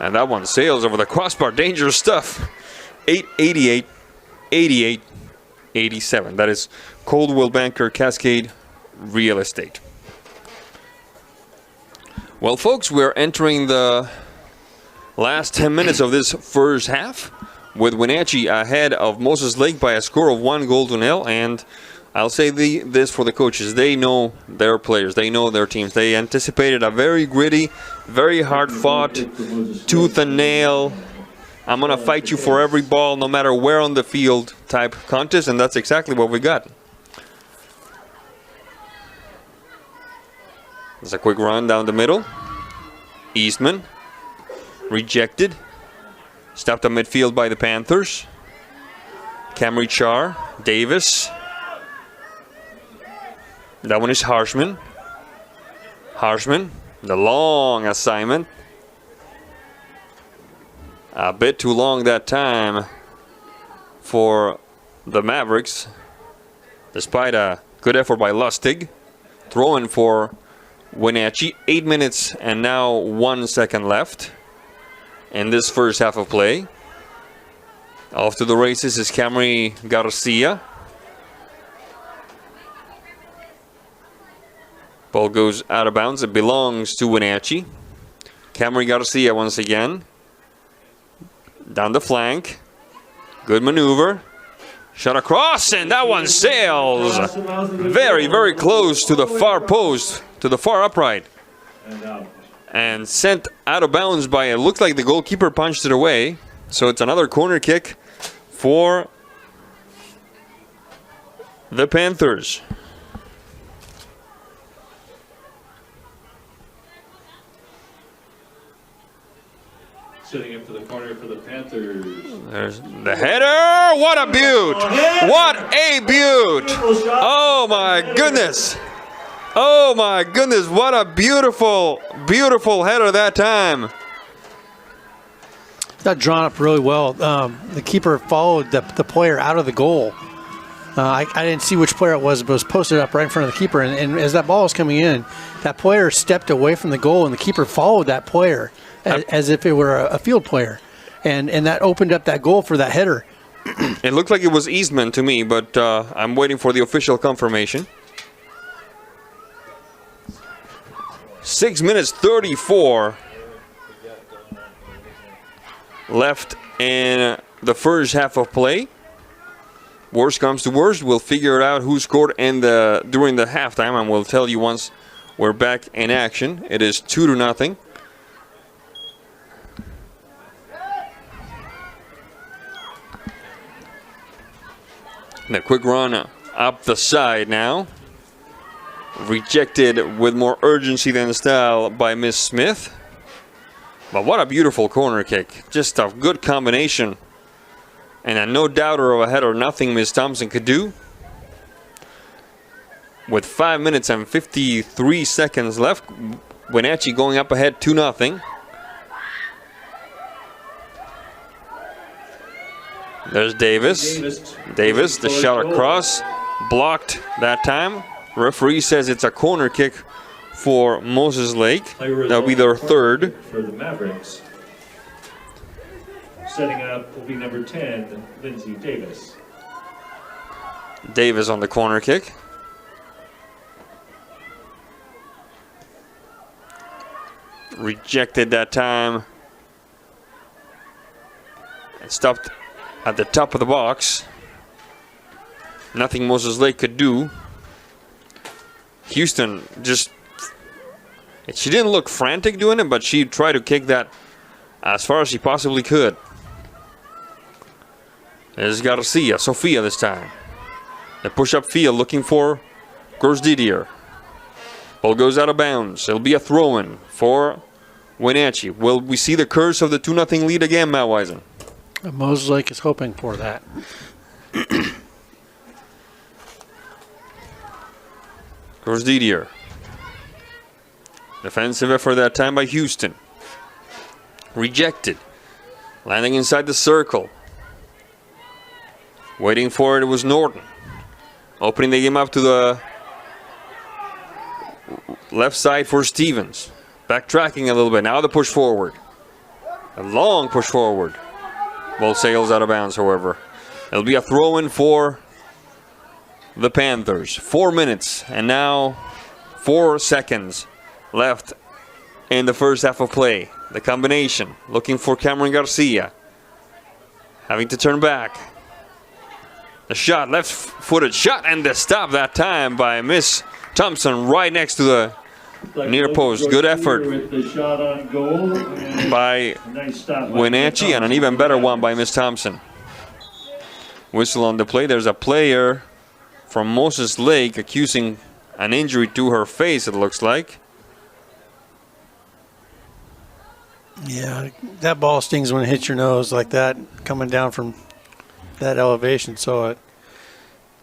And that one sails over the crossbar. Dangerous stuff. 888-8887. That is Coldwell Banker, Cascade Real Estate. Well, folks, we're entering the last 10 minutes of this first half with Wenatchee ahead of Moses Lake by a score of 1-0. And I'll say this for the coaches. They know their players. They know their teams. They anticipated a very gritty, very hard-fought, tooth and nail, I'm going to fight you for every ball, no matter where on the field type contest, and that's exactly what we got. There's a quick run down the middle. Eastman. Rejected. Stopped at midfield by the Panthers. Camry Char. Davis. That one is Harshman. Harshman. The long assignment. A bit too long that time for the Mavericks. Despite a good effort by Lustig. Throwing for Wenatchee, 8 minutes and now 1 second left in this first half of play. Off to the races is Camry Garcia. Ball goes out of bounds. It belongs to Wenatchee. Camry Garcia once again. Down the flank. Good maneuver. Shot across, and that one sails very, very close to the far post, to the far upright. And sent out of bounds by, it looked like the goalkeeper punched it away. So it's another corner kick for the Panthers. Sitting up to the corner for the Panthers. There's the header. What a beaut! What a beaut! Oh my goodness! Oh my goodness! What a beautiful, beautiful header that time. Got drawn up really well. The keeper followed the player out of the goal. I didn't see which player it was, but it was posted up right in front of the keeper. And as that ball was coming in, that player stepped away from the goal, and the keeper followed that player as if it were a field player. And that opened up that goal for that header. It looked like it was Eastman to me, but I'm waiting for the official confirmation. 6 minutes 34 left in the first half of play. Worst comes to worst, we'll figure out who scored during the halftime, and we'll tell you once we're back in action. It is 2-0. And a quick run up the side now. Rejected with more urgency than style by Miss Smith. But what a beautiful corner kick. Just a good combination. And a no doubter of a header, nothing Miss Thompson could do. With 5 minutes and 53 seconds left, Wenatchee going up ahead 2-0. There's Davis. Davis, the shot across, blocked that time. Referee says it's a corner kick for Moses Lake. That'll be their third. For the Mavericks. Setting up will be number 10, Lindsay Davis. Davis on the corner kick. Rejected that time. And stopped at the top of the box. Nothing Moses Lake could do. Houston she didn't look frantic doing it, but she tried to kick that as far as she possibly could. There's Garcia, Sofia this time. The push-up field looking for Didier. Ball goes out of bounds. It'll be a throw-in for Wenatchee. Will we see the curse of the 2-0 lead again, Matt Wisen? Moses Lake is hoping for that. Didier. Defensive effort that time by Houston. Rejected. Landing inside the circle. Waiting for it was Norton. Opening the game up to the left side for Stevens. Backtracking a little bit. Now the push forward. A long push forward. Ball sails out of bounds, however. It'll be a throw-in for the Panthers. 4 minutes and now 4 seconds left in the first half of play. The combination. Looking for Cameron Garcia. Having to turn back. The shot, left-footed shot, and the stop that time by Miss Thompson right next to the near post. Good effort by Wenatchee, and an even better one by Miss Thompson. Whistle on the play. There's a player from Moses Lake accusing an injury to her face, it looks like. Yeah, that ball stings when it hits your nose like that, coming down from that elevation. So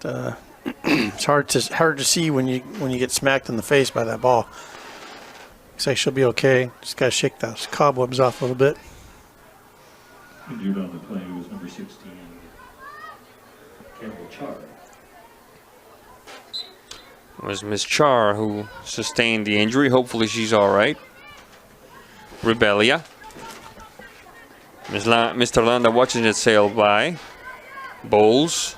it's hard to see when you get smacked in the face by that ball. Looks like she'll be okay. Just gotta shake those cobwebs off a little bit. Injured on the play was number 16, Campbell Char. It was Miss Char who sustained the injury. Hopefully she's all right. Rebellia. Mr. Landa watching it sail by. Bowles.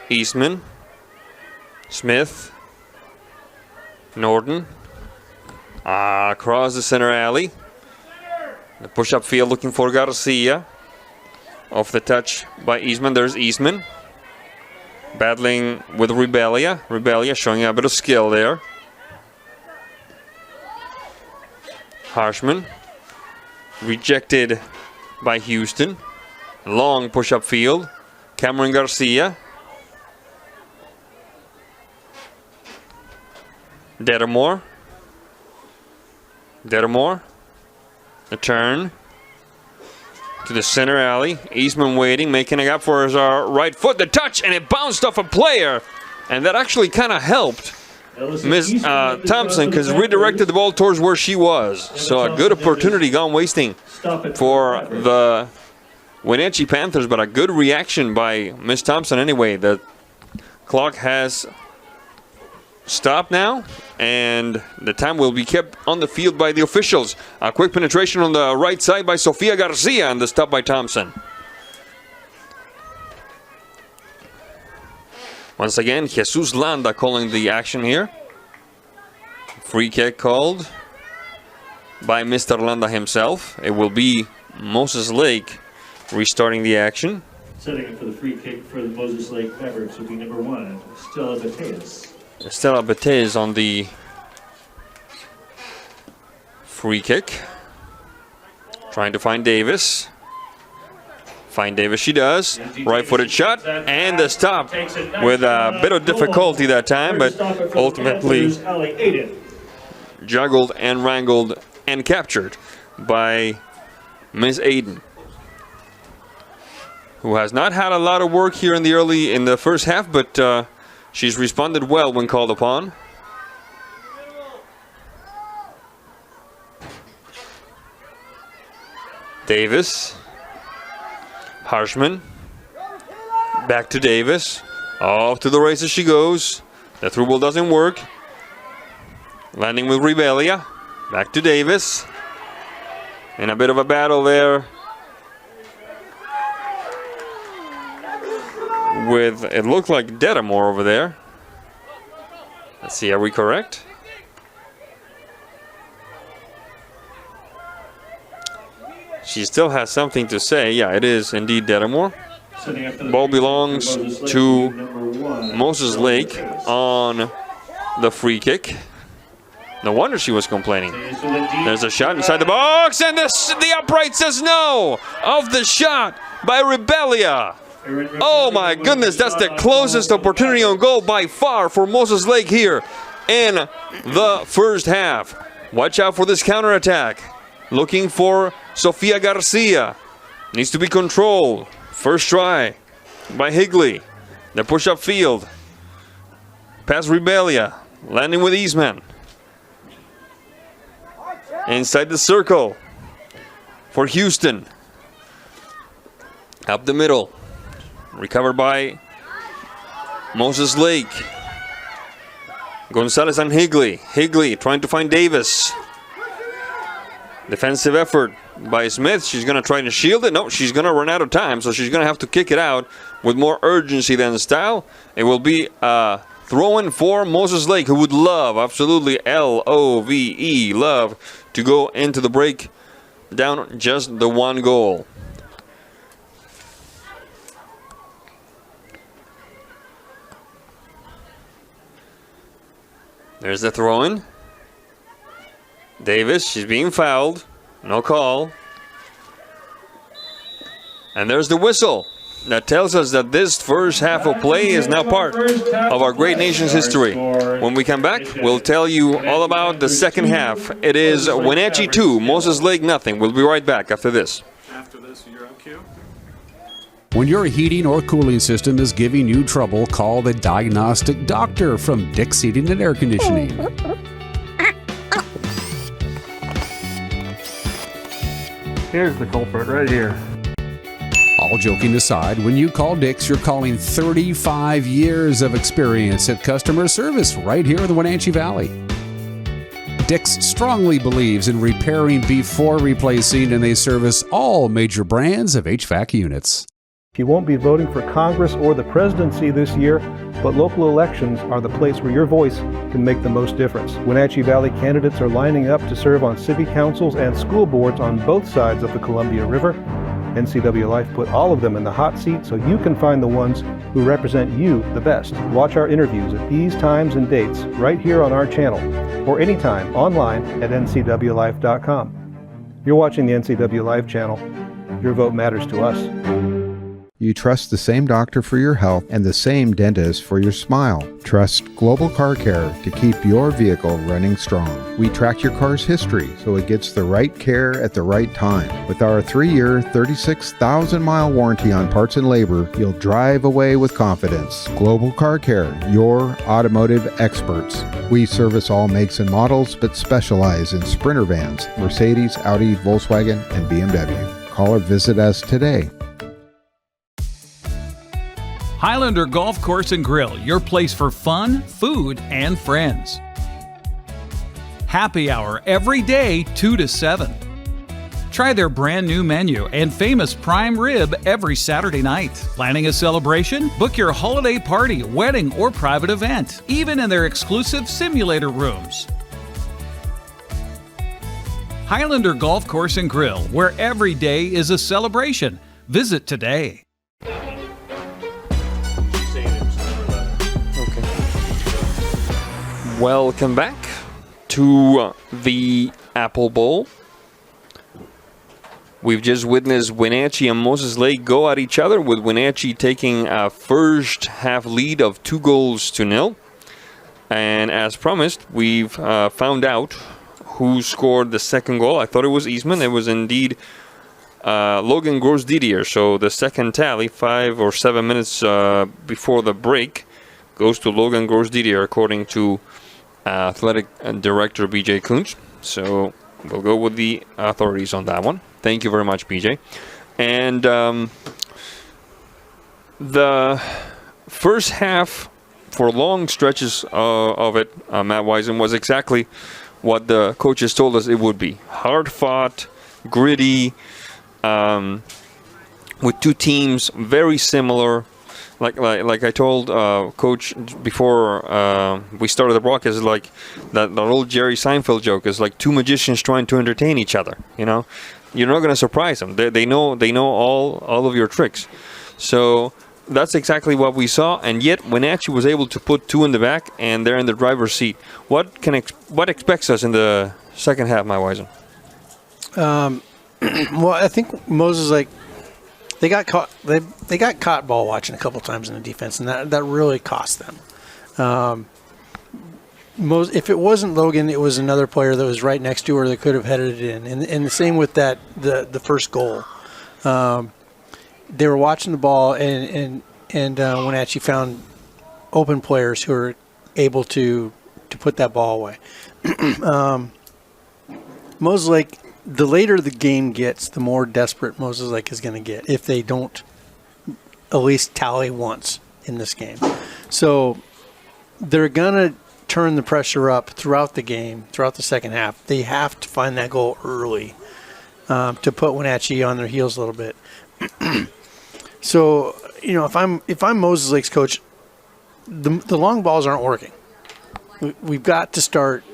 Eastman. Smith. Norton. Across the center alley. The push-up field looking for Garcia. Off the touch by Eastman. There's Eastman. Battling with Rebellia. Rebellia showing a bit of skill there. Harshman. Rejected by Houston. Long push-up field. Cameron Garcia. Dettamore. The turn to the center alley. Eastman waiting, making it up for his right foot. The touch, and it bounced off a player. And that actually kind of helped Miss Thompson, because redirected the ball towards where she was. So a good opportunity gone wasting for the Wenatchee Panthers, but a good reaction by Miss Thompson anyway. The clock has stopped now, and the time will be kept on the field by the officials. A quick penetration on the right side by Sofia Garcia, and the stop by Thompson. Once again, Jesus Landa calling the action here. Free kick called by Mr. Landa himself. It will be Moses Lake restarting the action. Setting up for the free kick for the Moses Lake Mavericks will be number 1, Stella Bateas. Stella Bateas on the free kick. Trying to find Davis. Find Davis she does. Right-footed shot and the stop with a bit of difficulty that time, but ultimately juggled and wrangled and captured by Miss Aiden, who has not had a lot of work here in the first half, but she's responded well when called upon. Davis, Harshman, back to Davis, off to the races she goes. The through ball doesn't work. Landing with Rebelia, back to Davis. In a bit of a battle there with, it looked like Dedamore over there. Let's see, are we correct? She still has something to say. Yeah, it is indeed Dedamore. Ball belongs to Moses Lake on the free kick. No wonder she was complaining. There's a shot inside the box, and the upright says no of the shot by Rebelia. Oh my goodness, that's the closest opportunity on goal by far for Moses Lake here in the first half. Watch out for this counterattack. Looking for Sofia Garcia. Needs to be controlled. First try by Higley. The push-up field. Pass Rebelia. Landing with Eastman. Inside the circle for Houston. Up the middle. Recovered by Moses Lake. Gonzalez and Higley. Higley trying to find Davis. Defensive effort by Smith. She's going to try to shield it. No, she's going to run out of time, so she's going to have to kick it out with more urgency than style. It will be a throw-in for Moses Lake, who would love, absolutely L-O-V-E, love to go into the break down just the one goal. There's the throw-in. Davis, she's being fouled. No call. And there's the whistle that tells us that this first half of play is now part of our great nation's history. When we come back, we'll tell you all about the second half. It is Wenatchee 2, Moses Lake nothing. We'll be right back after this. After this, you're on cue. When your heating or cooling system is giving you trouble, call the diagnostic doctor from Dick's Heating and Air Conditioning. Here's the culprit right here. All joking aside, when you call Dick's, you're calling 35 years of experience at customer service right here in the Wenatchee Valley. Dick's strongly believes in repairing before replacing, and they service all major brands of HVAC units. You won't be voting for Congress or the presidency this year, but local elections are the place where your voice can make the most difference. Wenatchee Valley candidates are lining up to serve on city councils and school boards on both sides of the Columbia River. NCWLIFE put all of them in the hot seat so you can find the ones who represent you the best. Watch our interviews at these times and dates right here on our channel or anytime online at ncwlife.com. You're watching the NCWLIFE channel. Your vote matters to us. You trust the same doctor for your health and the same dentist for your smile. Trust Global Car Care to keep your vehicle running strong. We track your car's history so it gets the right care at the right time. With our 3-year, 36,000-mile warranty on parts and labor, you'll drive away with confidence. Global Car Care, your automotive experts. We service all makes and models, but specialize in Sprinter vans, Mercedes, Audi, Volkswagen, and BMW. Call or visit us today. Highlander Golf Course and Grill, your place for fun, food, and friends. Happy hour every day, 2 to 7. Try their brand new menu and famous prime rib every Saturday night. Planning a celebration? Book your holiday party, wedding, or private event, even in their exclusive simulator rooms. Highlander Golf Course and Grill, where every day is a celebration. Visit today. Welcome back to the Apple Bowl. We've just witnessed Wenatchee and Moses Lake go at each other, with Wenatchee taking a first half lead of 2-0. And as promised, we've found out who scored the second goal. I thought it was Eastman. It was indeed Logan Gross-Didier. So the second tally, 5 or 7 minutes before the break, goes to Logan Gross-Didier, according to athletic director BJ Kuntz. So we'll go with the authorities on that one. Thank you very much, BJ. And the first half, for long stretches of it, Matt Wisen, was exactly what the coaches told us it would be. Hard-fought, gritty, with two teams very similar. Like I told Coach before we started the broadcast, like that old Jerry Seinfeld joke is like two magicians trying to entertain each other. You know, you're not going to surprise them. They know all of your tricks. So that's exactly what we saw. And yet Wenatchee was able to put two in the back, and they're in the driver's seat. What expects us in the second half, my Wisen? Well, I think Moses Lake, they got caught. They got caught ball watching a couple times in the defense, and that really cost them. If it wasn't Logan, it was another player that was right next to her that could have headed it in. And the same with the first goal. They were watching the ball, and Wenatchee found open players who were able to put that ball away. Moses Lake, the later the game gets, the more desperate Moses Lake is going to get if they don't at least tally once in this game. So they're going to turn the pressure up throughout the game, throughout the second half. They have to find that goal early to put Wenatchee on their heels a little bit. So, you know, if I'm Moses Lake's coach, the long balls aren't working. We've got to start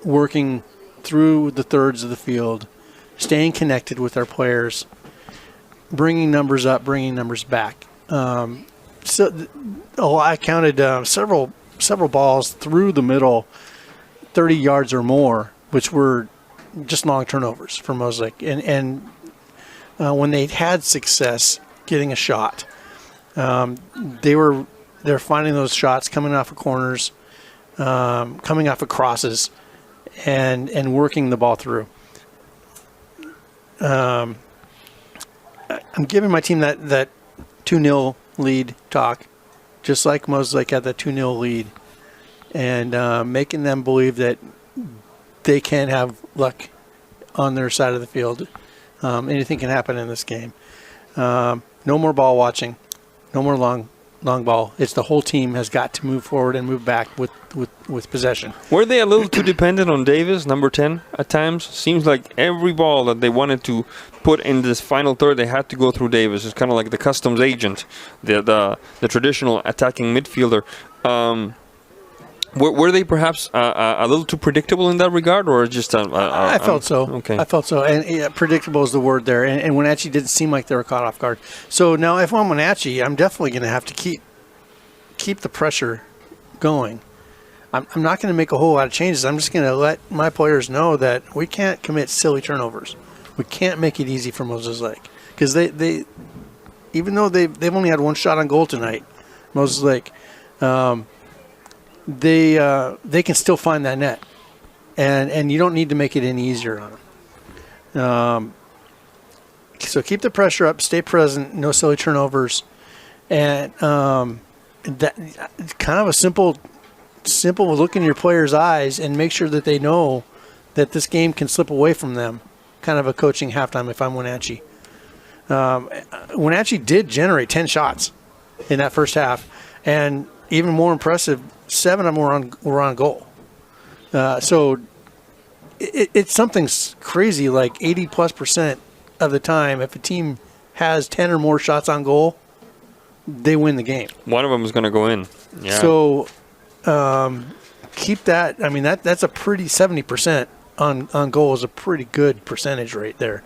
working through the thirds of the field, staying connected with our players, bringing numbers up, bringing numbers back. I counted several balls through the middle, 30 yards or more, which were just long turnovers for Moses Lake. And when they had success getting a shot, they're finding those shots coming off of corners, coming off of crosses, and working the ball through. I'm giving my team that 2-0 lead talk, just like Moses Lake had that 2-0 lead, and making them believe that they can have luck on their side of the field. Anything can happen in this game. No more ball watching, no more long ball. It's the whole team has got to move forward and move back with possession. Were they a little too dependent on Davis, number 10, at times? Seems like every ball that they wanted to put in this final third, they had to go through Davis. It's kind of like the customs agent, the traditional attacking midfielder. Were they perhaps a little too predictable in that regard, or just? I felt so. Okay. I felt so, and predictable is the word there. And Wenatchee didn't seem like they were caught off guard. So now, if I'm Wenatchee, I'm definitely going to have to keep the pressure going. I'm not going to make a whole lot of changes. I'm just going to let my players know that we can't commit silly turnovers. We can't make it easy for Moses Lake, because they even though they've only had one shot on goal tonight, Moses Lake. They can still find that net, and you don't need to make it any easier on them. So keep the pressure up, stay present, no silly turnovers, and that kind of a simple look in your players' eyes and make sure that they know that this game can slip away from them. Kind of a coaching halftime if I'm Wenatchee. Wenatchee did generate 10 shots in that first half, and even more impressive, 7 of them were on goal. So it's something crazy, like 80+% of the time, if a team has 10 or more shots on goal, they win the game. One of them is going to go in. Yeah. So keep that. I mean, that's a pretty 70% on goal is a pretty good percentage right there.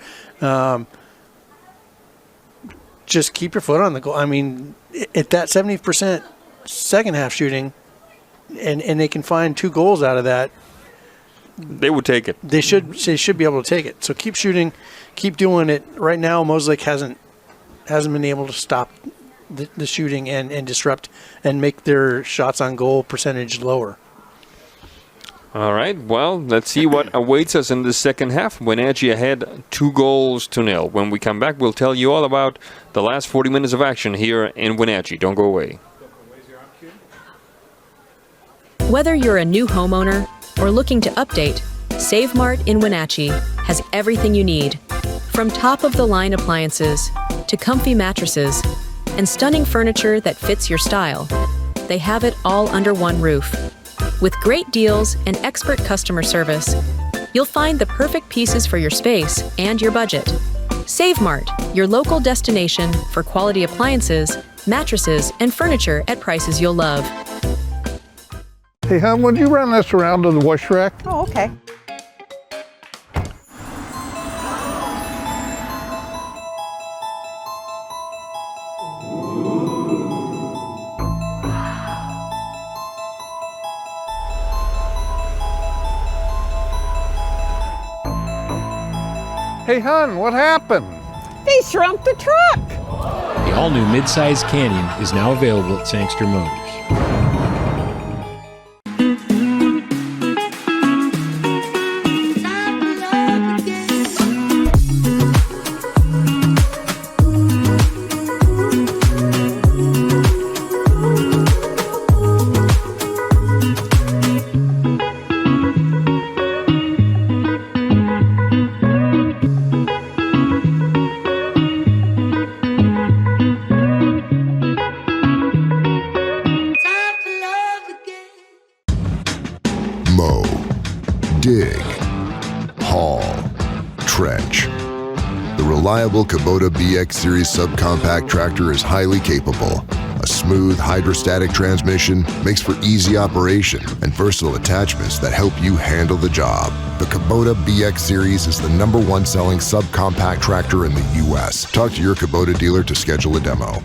Just keep your foot on the goal. I mean, at that 70% second half shooting, and they can find 2 goals out of that, they would take it. They should be able to take it. So keep shooting, keep doing it. Right now, Moses Lake hasn't been able to stop the shooting and disrupt and make their shots on goal percentage lower. All right, well, let's see what awaits us in the second half. Wenatchee ahead 2-0. When we come back, we'll tell you all about the last 40 minutes of action here in Wenatchee. Don't go away. Whether you're a new homeowner or looking to update, Save Mart in Wenatchee has everything you need. From top-of-the-line appliances to comfy mattresses and stunning furniture that fits your style, they have it all under one roof. With great deals and expert customer service, you'll find the perfect pieces for your space and your budget. Save Mart, your local destination for quality appliances, mattresses, and furniture at prices you'll love. Hey, hon, would you run this around to the wash rack? Oh, okay. Hey, hon, what happened? They shrunk the truck. The all-new midsize Canyon is now available at Sangster Motors. Reliable Kubota BX Series subcompact tractor is highly capable. A smooth hydrostatic transmission makes for easy operation and versatile attachments that help you handle the job. The Kubota BX Series is the #1 selling subcompact tractor in the U.S. Talk to your Kubota dealer to schedule a demo.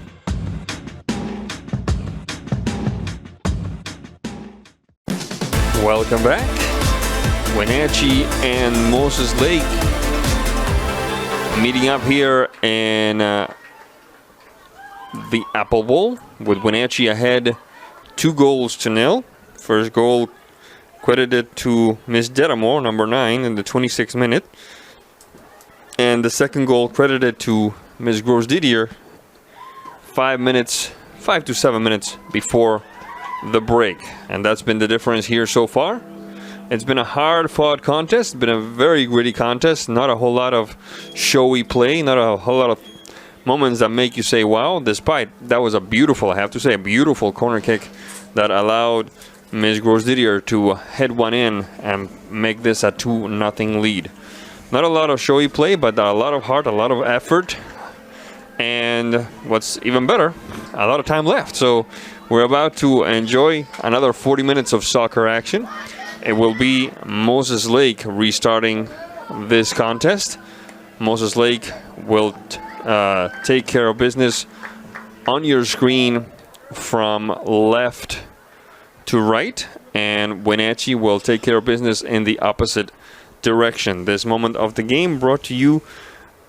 Welcome back. Wenatchee and Moses Lake meeting up here in the Apple Bowl with Wenatchee ahead 2-0. First goal credited to Miss Dedamore, number 9, in the 26th minute. And the second goal credited to Miss Gross Didier 5 to 7 minutes before the break. And that's been the difference here so far. It's been a hard-fought contest. It's been a very gritty contest. Not a whole lot of showy play. Not a whole lot of moments that make you say, wow. Despite that was a beautiful, I have to say, a beautiful corner kick that allowed Ms. Gross-Didier to head one in and make this a 2-0 lead. Not a lot of showy play, but a lot of heart, a lot of effort. And what's even better, a lot of time left. So we're about to enjoy another 40 minutes of soccer action. It will be Moses Lake restarting this contest. Moses Lake will take care of business on your screen from left to right, and Wenatchee will take care of business in the opposite direction. This moment of the game brought to you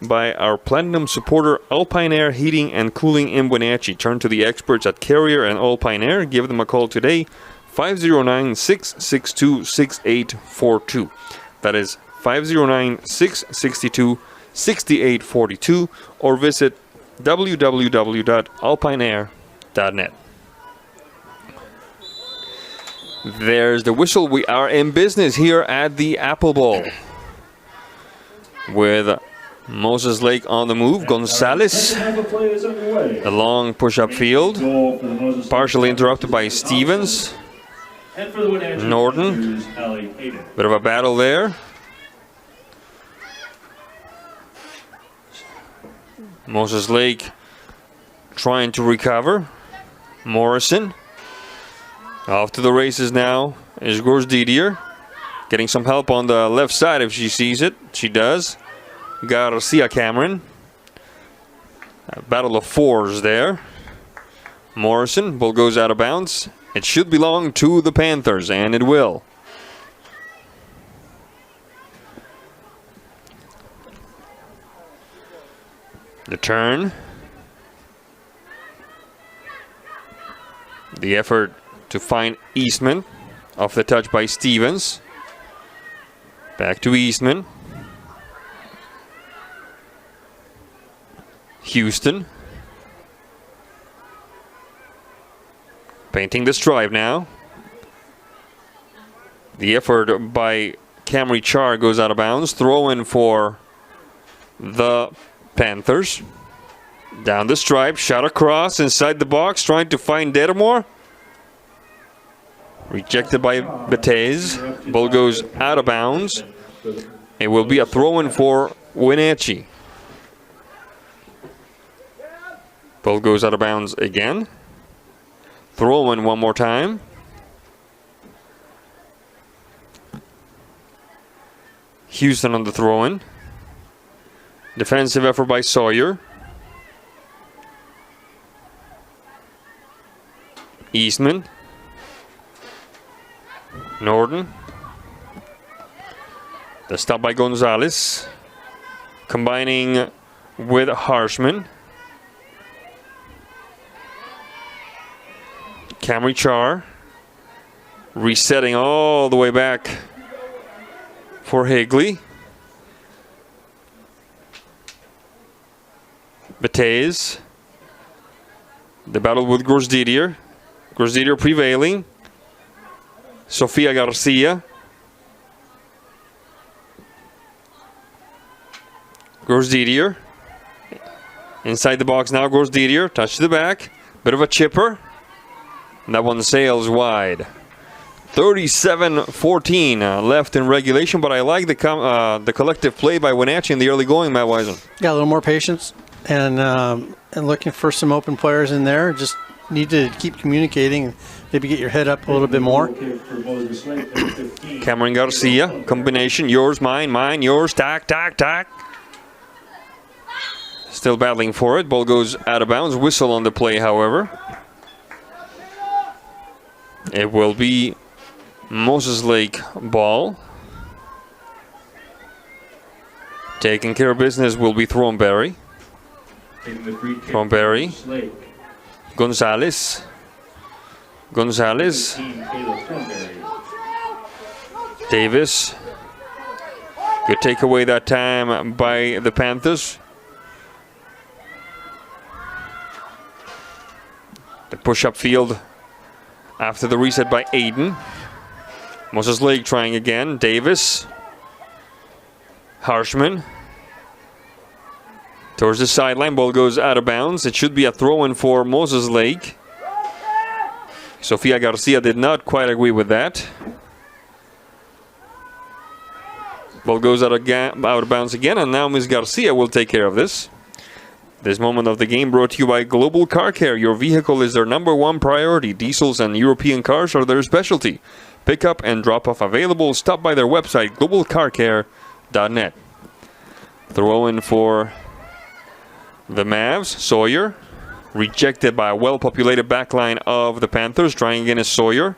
by our Platinum supporter Alpine Air Heating and Cooling in Wenatchee. Turn to the experts at Carrier and Alpine Air. Give them a call today. 509-662-6842. That is 509-662-6842, or visit www.alpineair.net. There's the whistle. We are in business here at the Apple Bowl with Moses Lake on the move. Gonzalez, a long push-up field, partially interrupted by Stevens. Norton, bit of a battle there. Moses Lake trying to recover. Morrison off to the races now is Gross Didier. Getting some help on the left side if she sees it. She does. Garcia Cameron. A battle of fours there. Morrison. Ball goes out of bounds. It should belong to the Panthers, and it will. The turn. The effort to find Eastman. Off the touch by Stevens. Back to Eastman. Houston. Painting the stripe now. The effort by Camry Char goes out of bounds. Throw in for the Panthers. Down the stripe, shot across, inside the box, trying to find Dedamore. Rejected by Betez. Ball goes out of bounds. It will be a throw-in for Wenatchee. Ball goes out of bounds again. Throw-in one more time. Houston on the throw-in. Defensive effort by Sawyer. Eastman. Norden. The stop by Gonzalez. Combining with Harshman. Camry Char. Resetting all the way back for Higley. Betez. The battle with Grorsdidier. Grorsdidier prevailing. Sofia Garcia. Grorsdidier. Inside the box now, Grorsdidier. Touch to the back. Bit of a chipper. And that one sails wide. 37-14 left in regulation, but I like the collective play by Wenatchee in the early going, Matt Wisen. Got a little more patience and looking for some open players in there. Just need to keep communicating and maybe get your head up a little bit more. Cameron Garcia, combination, yours, mine, yours, tack, tack, tack. Still battling for it. Ball goes out of bounds. Whistle on the play, however. It will be Moses Lake ball. Taking care of business will be Thornberry. Thornberry. Gonzalez. Gonzalez. Davis. Good takeaway that time by the Panthers. The push-up field after the reset by Aiden. Moses Lake trying again. Davis. Harshman. Towards the sideline. Ball goes out of bounds. It should be a throw-in for Moses Lake. Sofia Garcia did not quite agree with that. Ball goes out of bounds again, and now Ms. Garcia will take care of this. This moment of the game brought to you by Global Car Care. Your vehicle is their #1 priority. Diesels and European cars are their specialty. Pickup and drop-off available. Stop by their website, globalcarcare.net. Throw in for the Mavs. Sawyer. Rejected by a well-populated backline of the Panthers. Trying again is Sawyer.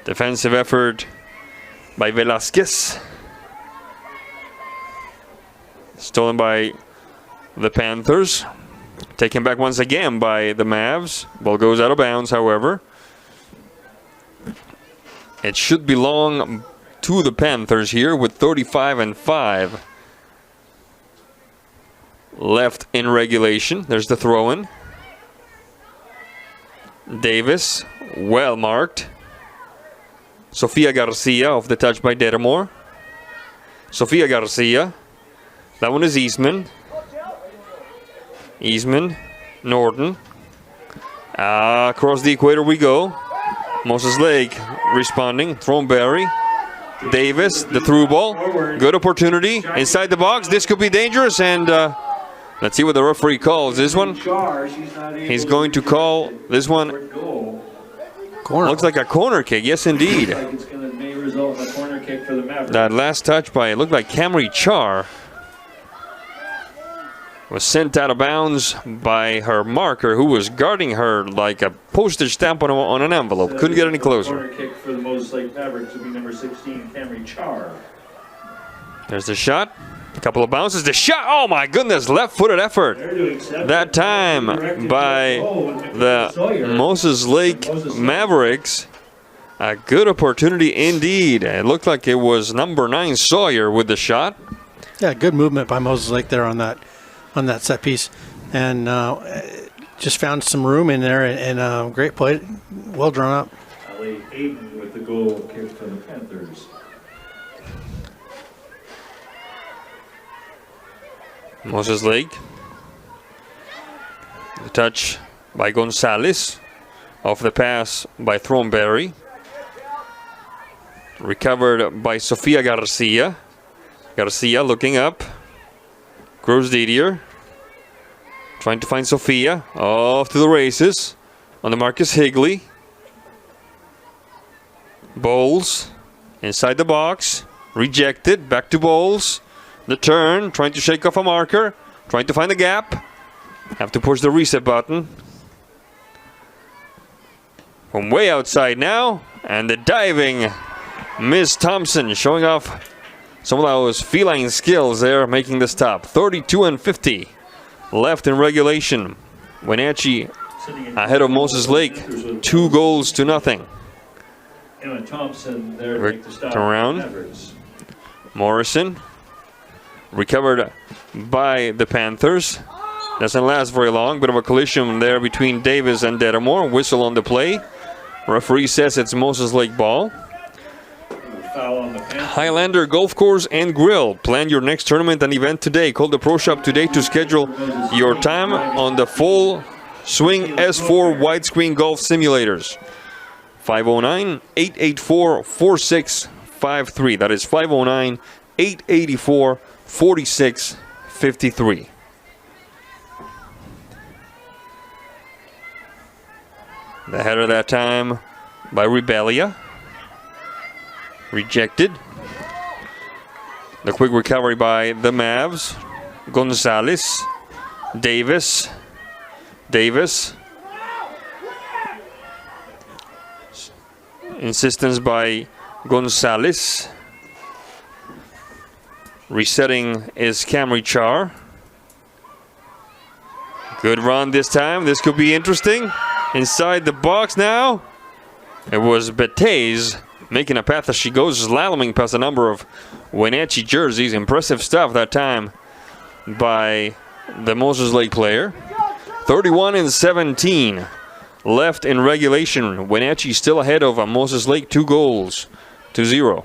Defensive effort by Velasquez. Stolen by the Panthers. Taken back once again by the Mavs. Ball goes out of bounds, however. It should belong to the Panthers here with 35-5 left in regulation. There's the throw-in. Davis, well marked. Sofia Garcia off the touch by Dedamore. Sofia Garcia. That one is Eastman. Eastman. Norton. Across the equator we go. Moses Lake responding. Thornberry. Davis, the through ball. Good opportunity. Inside the box. This could be dangerous. And let's see what the referee calls. This one. He's going to call this one. corner. Looks like a corner kick. Yes, indeed. It's going to may result in a corner kick for the Mavericks. That last touch by, it looked like Camry Char, was sent out of bounds by her marker, who was guarding her like a postage stamp on an envelope. Couldn't get any closer. Corner kick for the Moses Lake Mavericks would be number 16, Camry Char. There's the shot. A couple of bounces. The shot. Oh my goodness. Left-footed effort. That time by the Moses Lake Mavericks. A good opportunity indeed. It looked like it was number 9 Sawyer with the shot. Yeah, good movement by Moses Lake there on that set piece, and just found some room in there, and great play, well drawn up. Ali Aiden with the goal kick for the Panthers. Moses Lake. The touch by Gonzalez. Off the pass by Thornberry. Recovered by Sofia Garcia. Garcia looking up. Gross Didier. Trying to find Sofia. Off to the races. On the Marcus Higley. Bowles. Inside the box. Rejected. Back to Bowles. The turn. Trying to shake off a marker. Trying to find the gap. Have to push the reset button. From way outside now. And the diving Miss Thompson showing off some of those feline skills there, making the stop. 32-50 left in regulation. Wenatchee ahead of Moses Lake, 2-0. Emma Thompson there to make the stop. Turn around. Morrison recovered by the Panthers. Doesn't last very long. Bit of a collision there between Davis and Dedamore. Whistle on the play. Referee says it's Moses Lake ball. Foul on the Panthers. Highlander Golf Course and Grill. Plan your next tournament and event today. Call the Pro Shop today to schedule your time on the full swing S4 widescreen golf simulators. 509-884-4653. That is 509-884-4653. The header that time by Rebellia. Rejected. The quick recovery by the Mavs. Gonzalez. Davis. Insistence by Gonzalez. Resetting is Camry Char. Good run this time. This could be interesting. Inside the box now. It was Betez making a path as she goes, slaloming past a number of Wenatchee jerseys. Impressive stuff that time by the Moses Lake player. 31-17 left in regulation. Wenatchee still ahead of Moses Lake, 2-0.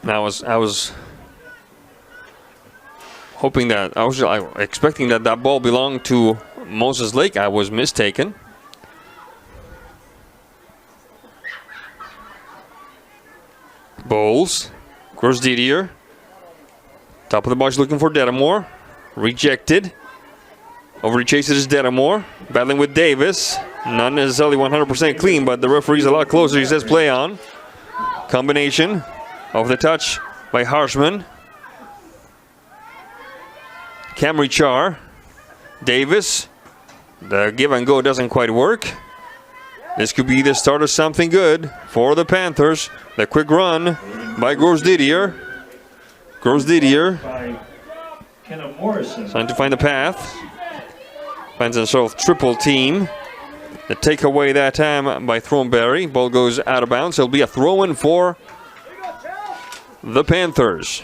Now I was hoping that, I was expecting that ball belonged to Moses Lake. I was mistaken. Bowles, Gross Didier, top of the box looking for Dedamore, rejected. Over he chases Dedamore, battling with Davis, not necessarily 100% clean, but the referee's a lot closer. He says play on. Combination of the touch by Harshman. Camry Char, Davis, the give and go doesn't quite work. This could be the start of something good for the Panthers. The quick run by Gross Didier. By Kenna Morrison. Trying to find the path. Finds himself triple team. The takeaway that time by Thornberry. Ball goes out of bounds. It'll be a throw-in for the Panthers.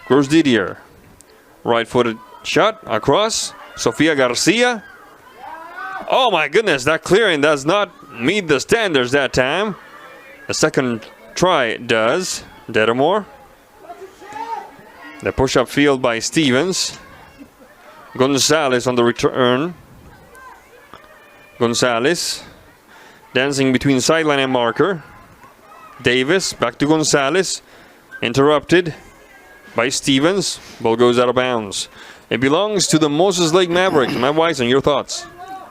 Gross Didier. Right-footed shot across. Sofia Garcia. Oh my goodness, that clearing does not meet the standards that time. The second try does. Dedamore. The push-up field by Stevens. Gonzalez on the return. Gonzalez dancing between sideline and marker. Davis back to Gonzalez. Interrupted by Stevens. Ball goes out of bounds. It belongs to the Moses Lake Mavericks. Matt Wisen, your thoughts?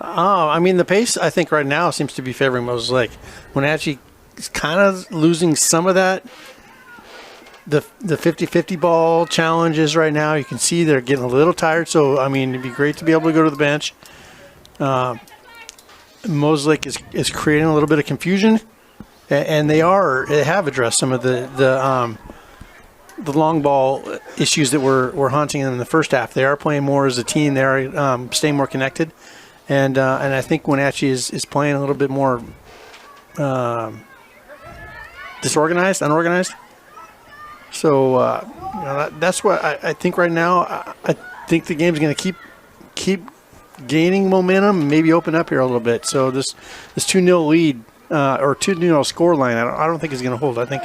I mean, the pace, I think, right now seems to be favoring Moses Lake. Wenatchee is kind of losing some of that. The 50-50 ball challenges right now, you can see they're getting a little tired. So, I mean, it'd be great to be able to go to the bench. Moses Lake is creating a little bit of confusion, and they have addressed some of the long ball issues that were haunting them in the first half. They are playing more as a team. They are staying more connected. And I think Wenatchee is playing a little bit more unorganized. So that's what I think right now. I think the game's going to keep gaining momentum, maybe open up here a little bit. So this 2-0 lead or 2-0 score line, I don't think is going to hold. I think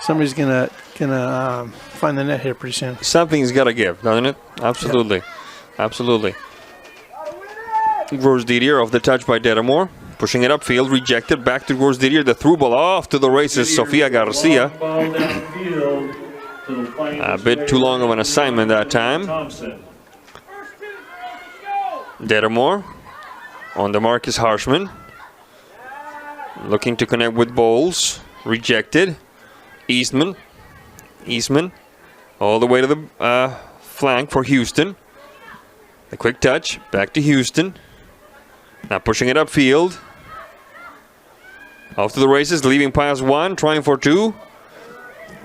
somebody's going to find the net here pretty soon. Something's got to give, doesn't it? Absolutely, absolutely. Gross Didier off the touch by Dedamore. Pushing it upfield, rejected. Back to Gross Didier. The through ball off to the races. Sofia Garcia. A bit too long of an assignment that time. Dedamore on the mark is Harshman. Looking to connect with Bowles. Rejected. Eastman all the way to the flank for Houston. A quick touch. Back to Houston. Now pushing it upfield. Off to the races, leaving pass one, trying for two.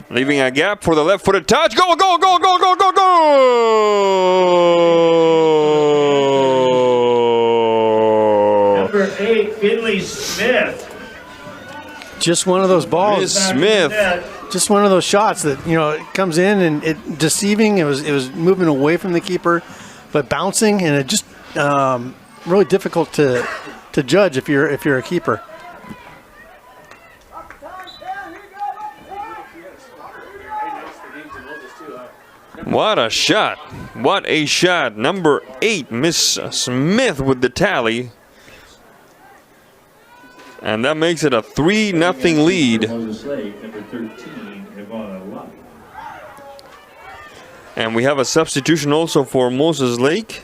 Leaving a gap for the left-footed touch. Go, go, go, go, go, go, go! Number 8, Finley Smith. Just one of those balls. Smith. Just one of those shots that, it comes in and it deceiving. It was moving away from the keeper, but bouncing, and it just really difficult to judge if you're a keeper. What a shot. What a shot. Number 8, Miss Smith with the tally. And that makes it a 3-0 lead. And we have a substitution also for Moses Lake.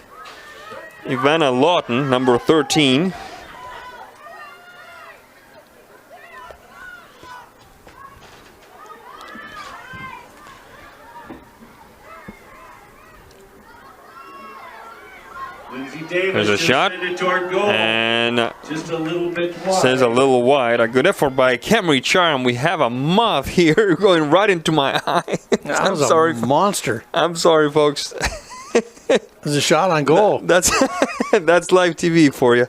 Ivana Lawton, number 13. There's a shot, and just a little bit wide. Says a little wide. A good effort by Camry Charm. We have a moth here going right into my eye. I'm sorry, monster. I'm sorry, folks. There's a shot on goal. That's live TV for you.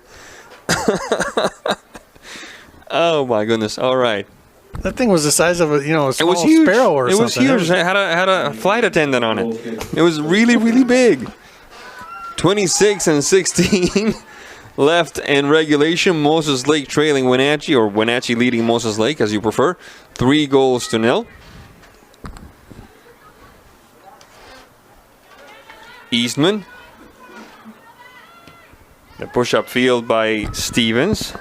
Oh my goodness! All right. That thing was the size of a small it was huge. sparrow or something. It was huge. It had a flight attendant on it. It was really, really big. 26-16 left in regulation. Moses Lake trailing Wenatchee, or Wenatchee leading Moses Lake, as you prefer. 3-0. Eastman. The push-up field by Stevens.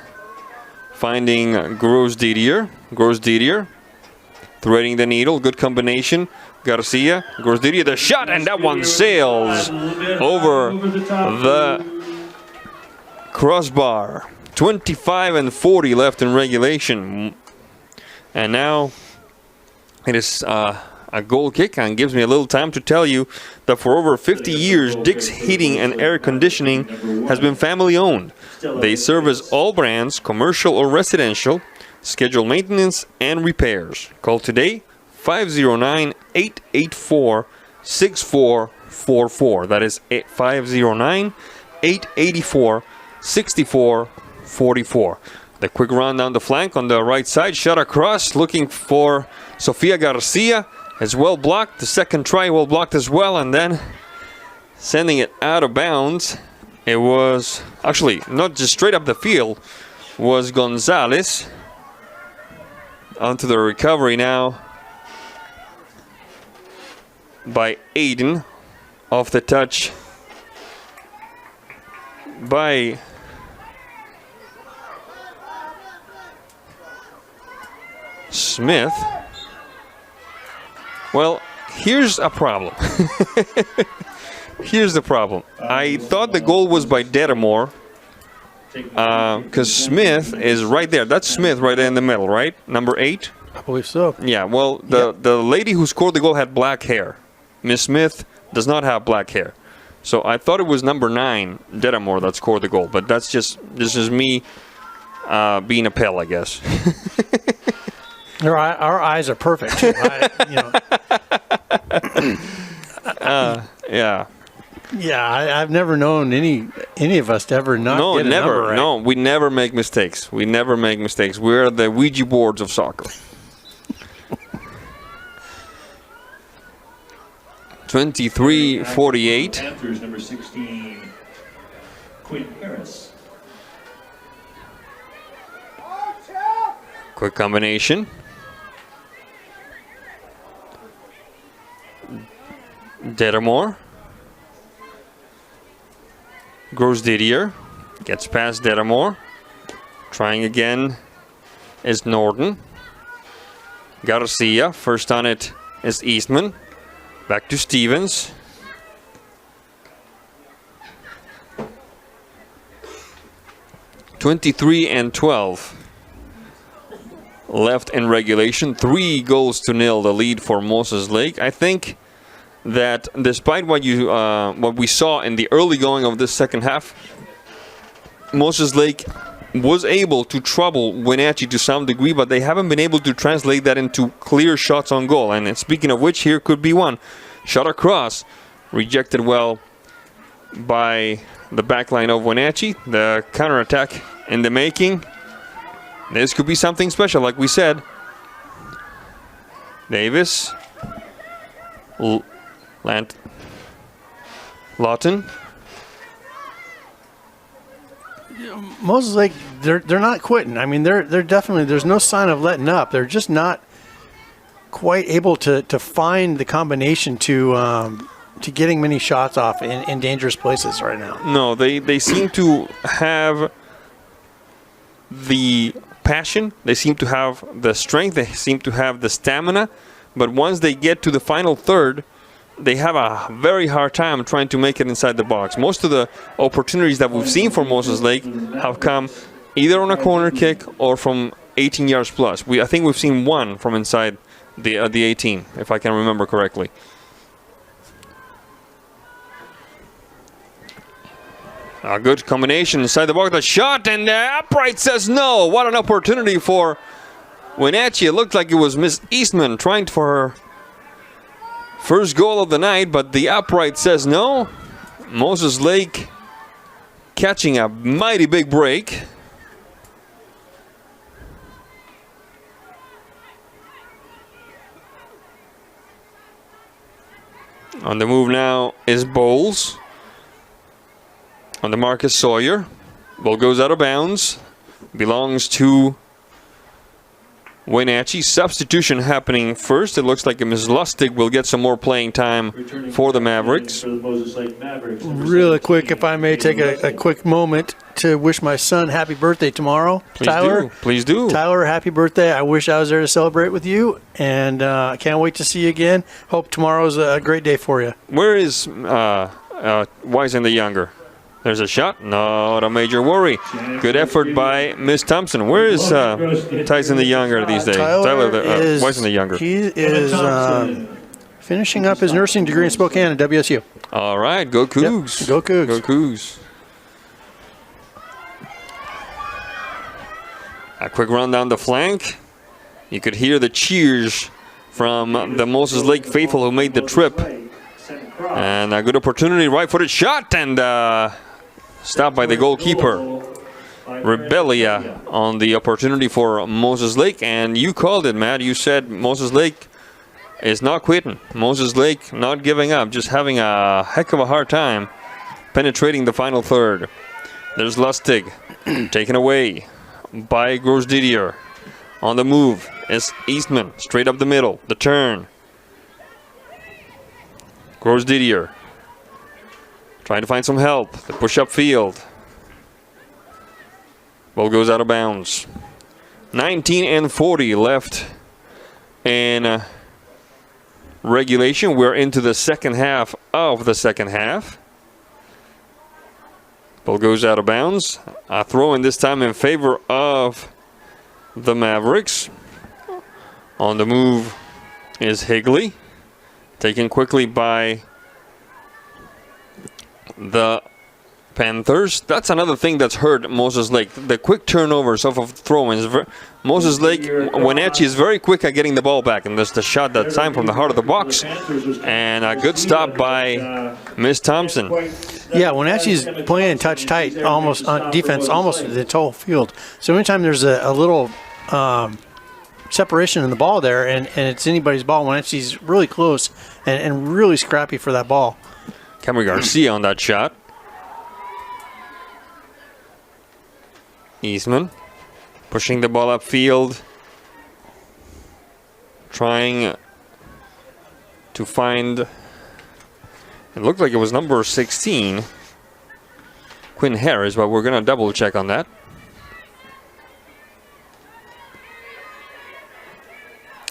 Finding Gross Didier. Threading the needle. Good combination. Garcia, Gross Didier, the shot, and that one sails over the crossbar. 25-40 left in regulation. And now it is a goal kick, and gives me a little time to tell you that for over 50 years, Dick's Heating and Air Conditioning has been family owned. They service all brands, commercial or residential, schedule maintenance and repairs. Call today, 509-884-6444. That is 509-884-6444. The quick run down the flank on the right side. Shot across, looking for Sofia Garcia. As well blocked. The second try well blocked as well. And then sending it out of bounds. It was actually not just straight up the field. Was Gonzalez. Onto the recovery now by Aiden, off the touch by Smith. Well, here's a problem. Here's the problem. I thought the goal was by Dedamore, Because Smith is right there. That's Smith right there in the middle, right? Number 8? I believe so. Yeah, well, the lady who scored the goal had black hair. Miss Smith does not have black hair. So I thought it was number 9, Dedamore, that scored the goal. But this is me being a pal, I guess. Our eyes are perfect. Yeah. Yeah, I've never known any of us to ever not get a number right. No, we never make mistakes. We never make mistakes. We're the Ouija boards of soccer. 23-48. Panthers, number 16, Quinn Harris. Quick combination. Dedamore. Grows Didier. Gets past Dedamore. Trying again is Norton. Garcia. First on it is Eastman. Back to Stevens. (23-12) left in regulation. 3-0 the lead for Moses Lake. I think that despite what we saw in the early going of this second half, Moses Lake was able to trouble Wenatchee to some degree, but they haven't been able to translate that into clear shots on goal. And speaking of which, here could be one. Shot across, rejected well by the back line of Wenatchee. The counterattack in the making. This could be something special, like we said. Davis. Lawton. Moses Lake, they're not quitting. I mean, they're definitely, there's no sign of letting up. They're just not quite able to find the combination to getting many shots off in dangerous places right now. No, they seem to have the passion. They seem to have the strength. They seem to have the stamina. But once they get to the final third, they have a very hard time trying to make it inside the box. Most of the opportunities that we've seen for Moses Lake have come either on a corner kick or from 18 yards plus. I think we've seen one from inside the 18, if I can remember correctly. A good combination inside the box. The shot, and the upright says no. What an opportunity for Wenatchee. It looked like it was Miss Eastman trying for her first goal of the night, but the upright says no. Moses Lake catching a mighty big break. On the move now is Bowles. On the mark is Sawyer. Ball goes out of bounds. Belongs to Wenatchee. Substitution happening first. It looks like Ms. Lustig will get some more playing time for the Mavericks. Really quick, if I may take a quick moment to wish my son happy birthday tomorrow. Please do. Tyler, happy birthday. I wish I was there to celebrate with you, and I can't wait to see you again. Hope tomorrow's a great day for you. Where is Wisen the younger? There's a shot. Not a major worry. Good effort by Miss Thompson. Where is Tyson the younger these days? Wisen the younger. He is finishing up his nursing degree in Spokane at WSU. All right. Go Cougs. Yep. Go Cougs. Go Cougs. A quick run down the flank. You could hear the cheers from the Moses Lake faithful who made the trip. And a good opportunity, right-footed shot, and stopped by the goalkeeper. Rebellia on the opportunity for Moses Lake, and you called it, Matt. You said Moses Lake is not quitting. Moses Lake not giving up, just having a heck of a hard time penetrating the final third. There's Lustig, taken away by Gros Didier. On the move is Eastman, straight up the middle, the turn. Gros Didier trying to find some help. The push up field. Ball goes out of bounds. 19-40 left in regulation. We're into the second half of the second half. Ball goes out of bounds. A throw in this time in favor of the Mavericks. On the move is Higley. Taken quickly by the Panthers. That's another thing that's hurt Moses Lake. The quick turnovers off of throw-ins. Moses Lake, Wenatchee is very quick at getting the ball back, and there's the shot that time from the heart of the box, and a good stop by Miss Thompson. Yeah, Wenatchee's playing touch tight, almost on defense, almost the whole field. So anytime there's a little separation in the ball there, and it's anybody's ball, Wenatchee's really close and really scrappy for that ball. Cameron Garcia on that shot. Eastman pushing the ball upfield, trying to find, it looked like it was number 16, Quinn Harris, but we're going to double check on that.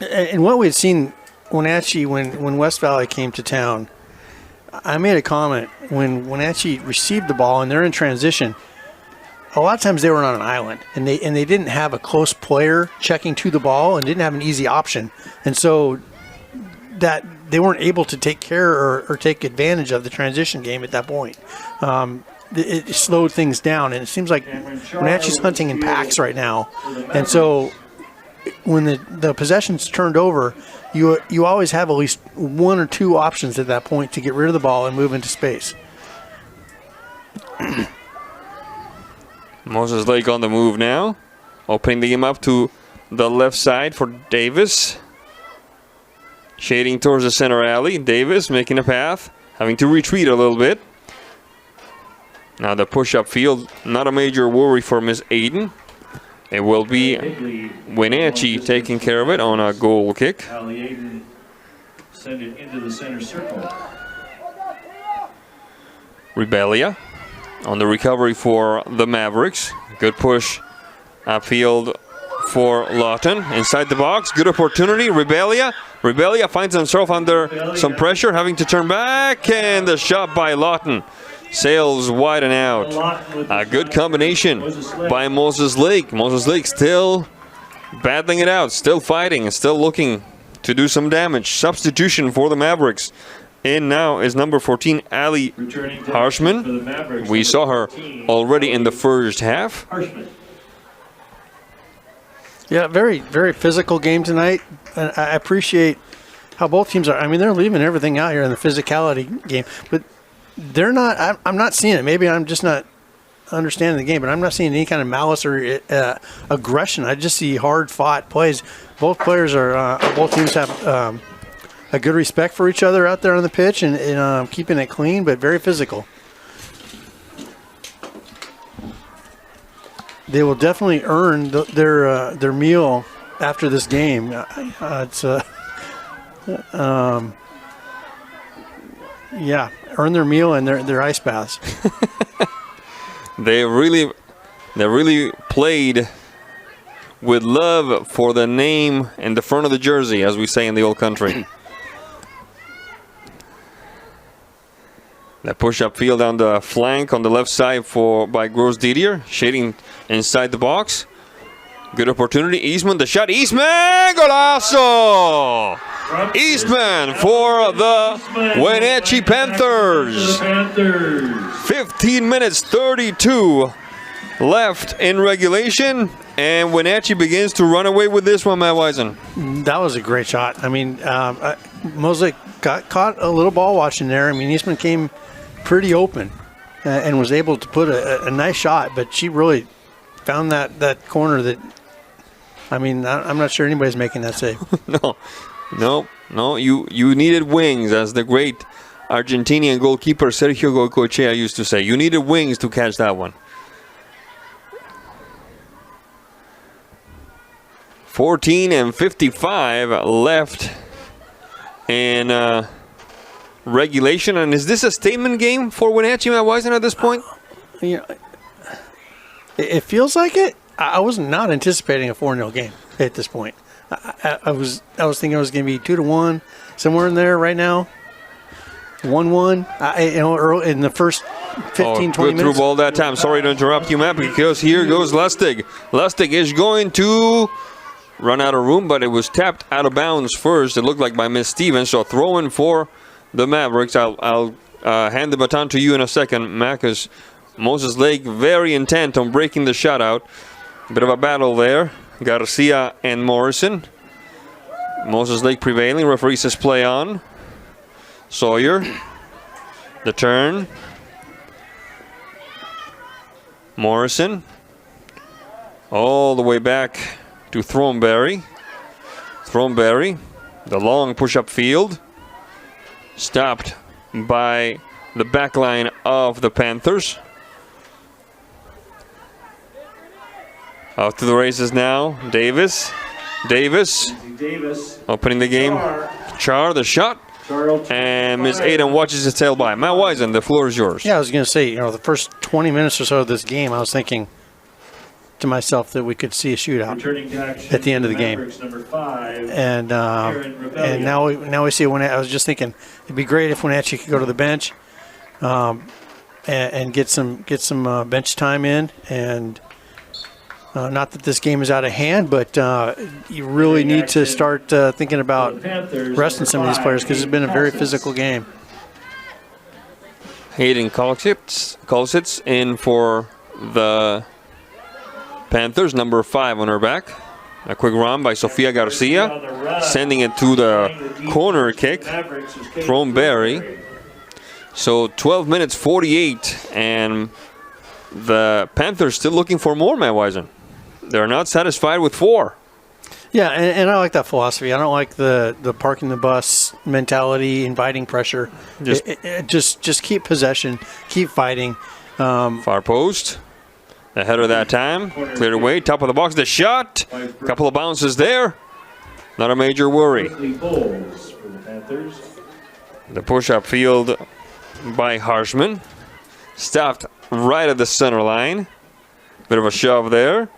And what we'd seen Wenatchee when West Valley came to town, I made a comment when Wenatchee received the ball and they're in transition. A lot of times they were on an island, and they didn't have a close player checking to the ball and didn't have an easy option, and so that they weren't able to take care or take advantage of the transition game at that point. It slowed things down, and it seems like Wenatchee's hunting in packs right now, and so when the possession's turned over, you always have at least one or two options at that point to get rid of the ball and move into space. Moses Lake on the move now, opening the game up to the left side for Davis. Shading towards the center alley. Davis making a path, having to retreat a little bit. Now the push up field, not a major worry for Miss Aiden. It will be Wenatchee taking care of it on a goal kick. Ali Aiden send it into the center circle. Rebellia on the recovery for the Mavericks. Good push upfield for Lawton. Inside the box, good opportunity. Rebellia finds himself under some pressure, having to turn back, and the shot by Lawton sails wide and out. A good combination by Moses Lake. Moses Lake still battling it out, still fighting, and still looking to do some damage. Substitution for the Mavericks. In now is number 14, Ali Harshman. We saw her already in the first half. Yeah, very, very physical game tonight. And I appreciate how both teams are. I mean, they're leaving everything out here in the physicality game. But they're not, I'm not seeing it. Maybe I'm just not understanding the game, but I'm not seeing any kind of malice or aggression. I just see hard-fought plays. Both players are, both teams have a good respect for each other out there on the pitch and keeping it clean, but very physical. They will definitely earn their meal after this game. Yeah, earn their meal and their ice baths. They really played with love for the name in the front of the jersey, as we say in the old country. That push-up field on the flank on the left side by Gross Didier, shading inside the box. Good opportunity. Eastman, the shot. Eastman, golazo! Eastman for the Wenatchee Panthers. 15 minutes 32 left in regulation, and Wenatchee begins to run away with this one, Matt Wisen. That was a great shot. I mean, Mosaic got caught a little ball watching there. I mean, Eastman came pretty open and was able to put a nice shot, but she really found that corner that, I mean, I'm not sure anybody's making that save. No, you needed wings, as the great Argentinian goalkeeper Sergio Goicoechea used to say. You needed wings to catch that one. 14:55 left in regulation. And is this a statement game for Wenatchee, Matt Wisen, at this point? You know, it feels like it. I was not anticipating a 4-0 game at this point. I was thinking it was going to be 2-1, somewhere in there right now. 1-1. Early in the first 15, 20 good minutes. through ball that time. Sorry to interrupt you, Matt, because here goes Lustig. Lustig is going to run out of room, but it was tapped out of bounds first. It looked like by Miss Stevens, so throw in for the Mavericks. I'll hand the baton to you in a second, Matt, because Moses Lake very intent on breaking the shutout. Bit of a battle there. Garcia and Morrison. Moses Lake prevailing. Referee says play on. Sawyer. The turn. Morrison. All the way back to Throneberry. Throneberry. The long push-up field. Stopped by the back line of the Panthers. Out to the races now. Davis. Davis. Opening the game. Char, the shot. And Ms. Aiden watches his tail by. Matt Wisen, the floor is yours. Yeah, I was going to say, the first 20 minutes or so of this game, I was thinking to myself that we could see a shootout at the end of the game. And now we see I was just thinking it'd be great if Wenatchee could go to the bench and get some bench time in. And not that this game is out of hand, but you really need to start thinking about resting some of these players because it's been a very physical game. Hayden Kolsitz in for the Panthers, number 5 on her back. A quick run by Sofia Garcia, sending it to the corner kick. Throneberry. So 12 minutes 48, and the Panthers still looking for more, Matt Wisen. They're not satisfied with 4. Yeah, and I like that philosophy. I don't like the parking the bus mentality, inviting pressure. Just keep possession, keep fighting. Far post. The header that time. Cleared away. Top of the box. The shot. A couple of bounces there. Not a major worry. The push-up field by Harshman. Stopped right at the center line. Bit of a shove there.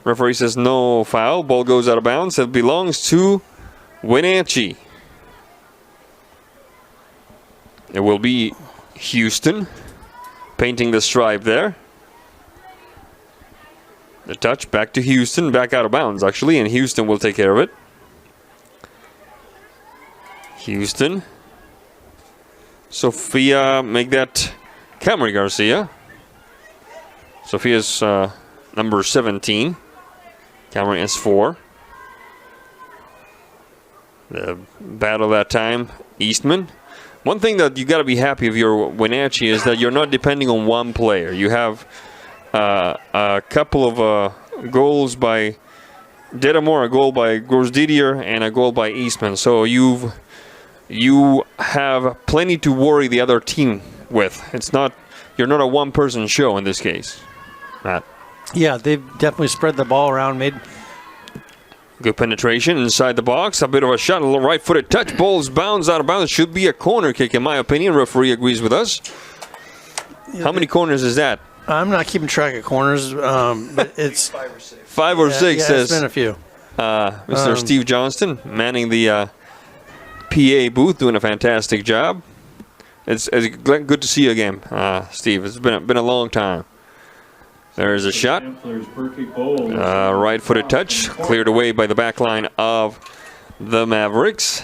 Referee says no foul. Ball goes out of bounds. It belongs to Wenatchee. It will be Houston painting the stripe there. The touch back to Houston. Back out of bounds, actually, and Houston will take care of it. Houston. Sophia make that Camry Garcia. Sophia's number 17. Camry is 4. The battle that time, Eastman. One thing that you got to be happy if you're Wenatchee is that you're not depending on one player. You have a couple of goals by Dedamore, a goal by Gross-Didier, and a goal by Eastman. So you have plenty to worry the other team with. You're not a one-person show in this case, Matt. Yeah, they've definitely spread the ball around. Made good penetration inside the box. A bit of a shot, a little right-footed touch. Ball's bounds out of bounds. Should be a corner kick, in my opinion. Referee agrees with us. How many corners is that? I'm not keeping track of corners, but it's 5 or 6. Says it's been a few. Mr. Steve Johnston manning the PA booth, doing a fantastic job. It's good to see you again, Steve. It's been a long time. There's a shot. Right-footed touch. Cleared away by the back line of the Mavericks.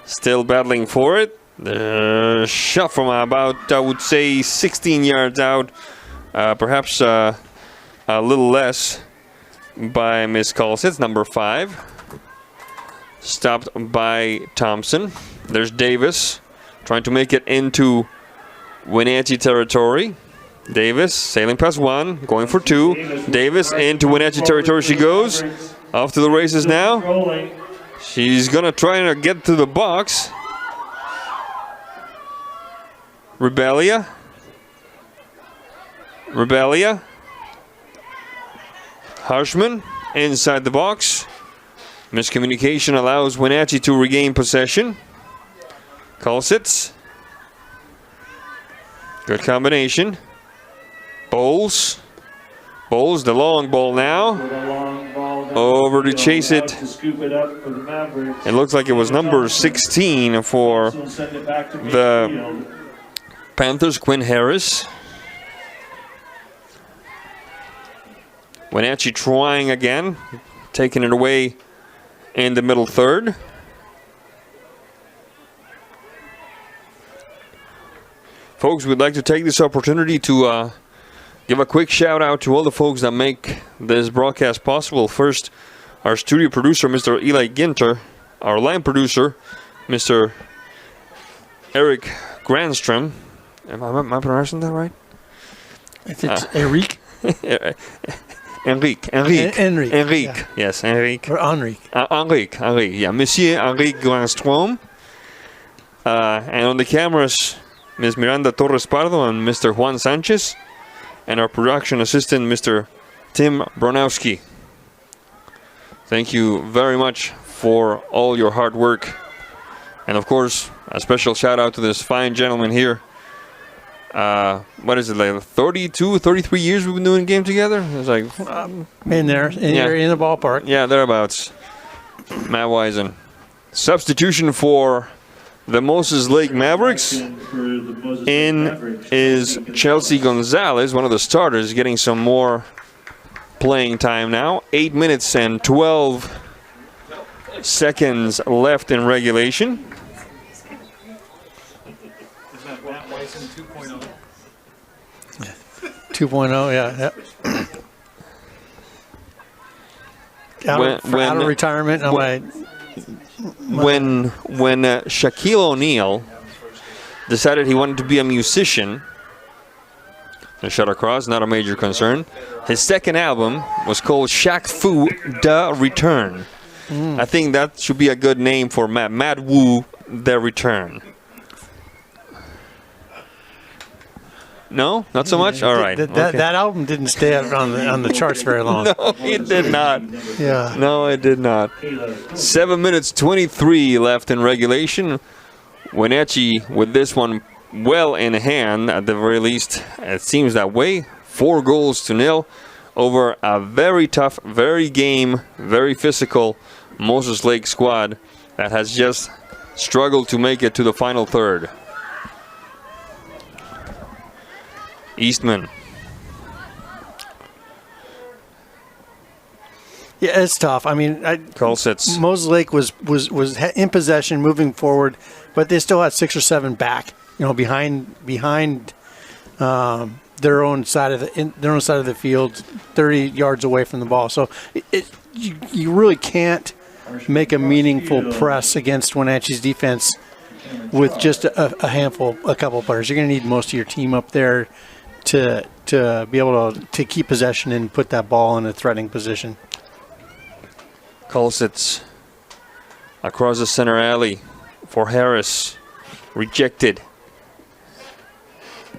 Still battling for it. The shot from about, I would say, 16 yards out. Perhaps a little less by Miss Kolsitz, number 5. Stopped by Thompson. There's Davis trying to make it into Wenatchee territory. Davis sailing past 1, going for 2. Davis into Wenatchee territory she goes. Off to the races now. She's going to try and get to the box. Rebellia. Harshman inside the box. Miscommunication allows Wenatchee to regain possession. Kolsitz. Good combination. Bowles, the long ball now. over to chase it. To scoop it up for the Mavericks. It looks like it was number 16 for Send it back to the midfield. Panthers, Quinn Harris. Wenatchee trying again, taking it away in the middle third. Folks, we'd like to take this opportunity to give a quick shout out to all the folks that make this broadcast possible. First, our studio producer, Mr. Eli Ginter, our line producer, Mr. Eric Grandstrom. Am I pronouncing that right? It's Eric. Enrique. Yeah. Yes, Enrique. Or Enrique. Enrique. Yeah, Monsieur Enrique Grandstrom. And on the cameras, Ms. Miranda Torres Pardo and Mr. Juan Sanchez. And our production assistant, Mr. Tim Bronowski. Thank you very much for all your hard work. And of course, a special shout out to this fine gentleman here. What is it, like 32, 33 years we've been doing a game together? It's like in there, in the ballpark. Yeah, thereabouts. Matt Wisen. Substitution for the Moses Lake Mavericks. In is Chelsea Gonzalez, one of the starters, getting some more playing time now. 8 minutes and 12 seconds left in regulation. Is that Matt Wisen 2.0? 2.0, yeah. Out of retirement. When Shaquille O'Neal decided he wanted to be a musician, the shot across, not a major concern. His second album was called Shaq Fu Da Return. I think that should be a good name for Matt Wu Da Return. No, not so much. All right. That album didn't stay on the charts very long. No, it did not. Yeah. No, it did not. 7 minutes 23 left in regulation. Wenatchee with this one well in hand, at the very least. It seems that way. 4-0 over a very tough, very game, very physical Moses Lake squad that has just struggled to make it to the final third. Eastman. Yeah, it's tough. I mean, Moses Lake was in possession, moving forward, but they still had 6 or 7 back. Behind their own side of the field, 30 yards away from the ball. So you really can't make a meaningful press against Wenatchee's defense with just a couple of players. You're going to need most of your team up there to be able to keep possession and put that ball in a threatening position. Kolsitz across the center alley for Harris. Rejected.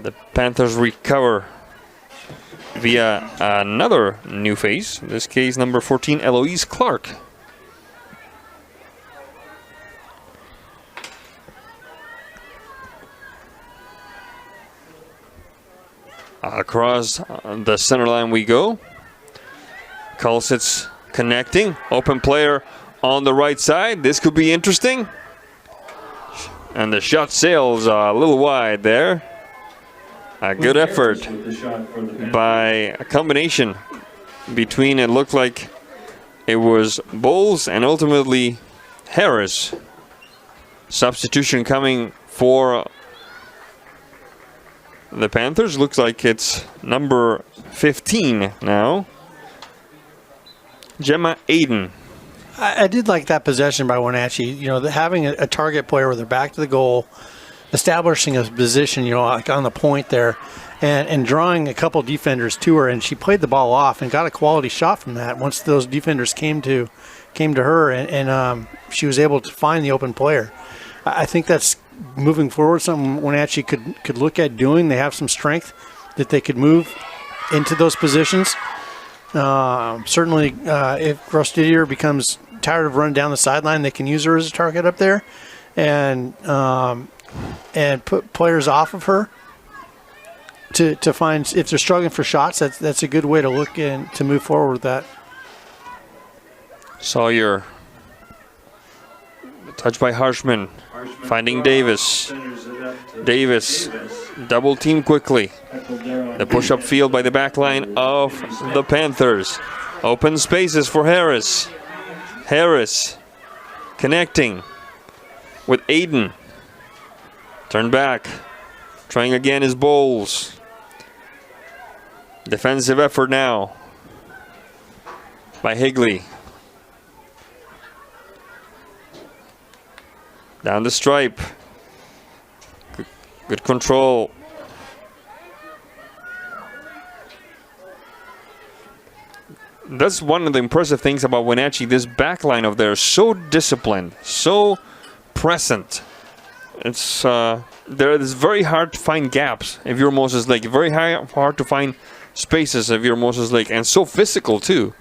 The Panthers recover via another new face. In this case, number 14, Eloise Clark. Across the center line we go. Kolsitz connecting. Open player on the right side. This could be interesting. And the shot sails a little wide there. A good effort by a combination between, it looked like it was Bowles and ultimately Harris. Substitution coming for the Panthers. Looks like it's number 15 now. Gemma Aiden. I did like that possession by Wenatchee. Having a target player with their back to the goal, establishing a position, like on the point there, and drawing a couple defenders to her, and she played the ball off and got a quality shot from that. Once those defenders came to her, and she was able to find the open player. I think that's moving forward something Wenatchee could look at doing. They have some strength that they could move into those positions. Certainly, if Gross-Didier becomes tired of running down the sideline, they can use her as a target up there, and put players off of her to find, if they're struggling for shots. That's a good way to look and to move forward with that. Sawyer. Touch by Harshman. Finding Davis. Davis. Double team quickly. The push-up field by the back line of the Panthers. Open spaces for Harris. Harris connecting with Aiden. Turn back. Trying again is Bowles. Defensive effort now by Higley. Down the stripe. Good control. That's one of the impressive things about Wenatchee. This back line of theirs, so disciplined, so present. It's very hard to find gaps if you're Moses Lake. Very hard to find spaces if you're Moses Lake, and so physical too.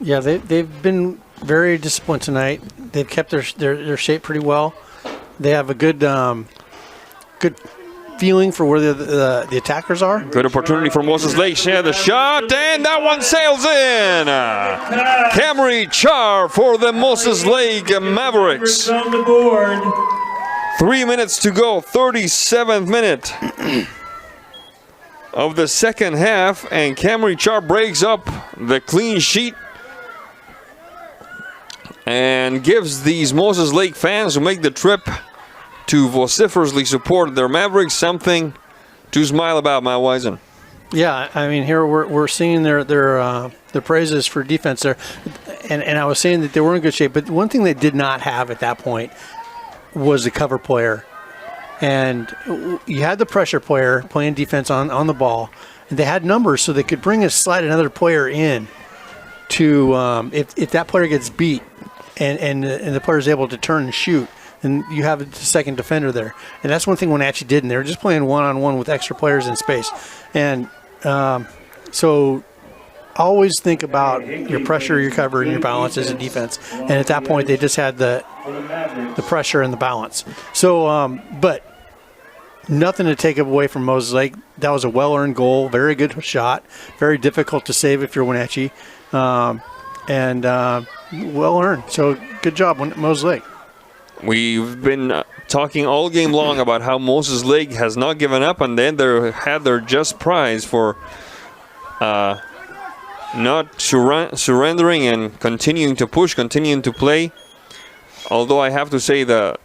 Yeah, they've been very disciplined tonight. They've kept their shape pretty well. They have a good feeling for where the attackers are. Good opportunity for Moses Lake. Yeah, the shot, and that one sails in. Camry Char for the Moses Lake Mavericks. On the board. 3 minutes to go, 37th minute of the second half, and Camry Char breaks up the clean sheet and gives these Moses Lake fans who make the trip to vociferously support their Mavericks something to smile about, Matt Wisen. Yeah, I mean, here we're seeing their praises for defense there, and I was saying that they were in good shape, but one thing they did not have at that point was the cover player, and you had the pressure player playing defense on the ball, and they had numbers so they could slide another player in to if that player gets beat and the player is able to turn and shoot, then you have the second defender there. And that's one thing Wenatchee did, and they were just playing one-on-one with extra players in space. And so always think about your pressure, your cover, and your balance as a defense. And at that point, they just had the pressure and the balance. So, but nothing to take away from Moses Lake. That was a well-earned goal, very good shot, very difficult to save if you're Wenatchee, and well-earned. So good job, Moses Lake. We've been talking all game long about how Moses Lake has not given up, and then they had their just prize for not surrendering and continuing to push, continuing to play. Although I have to say the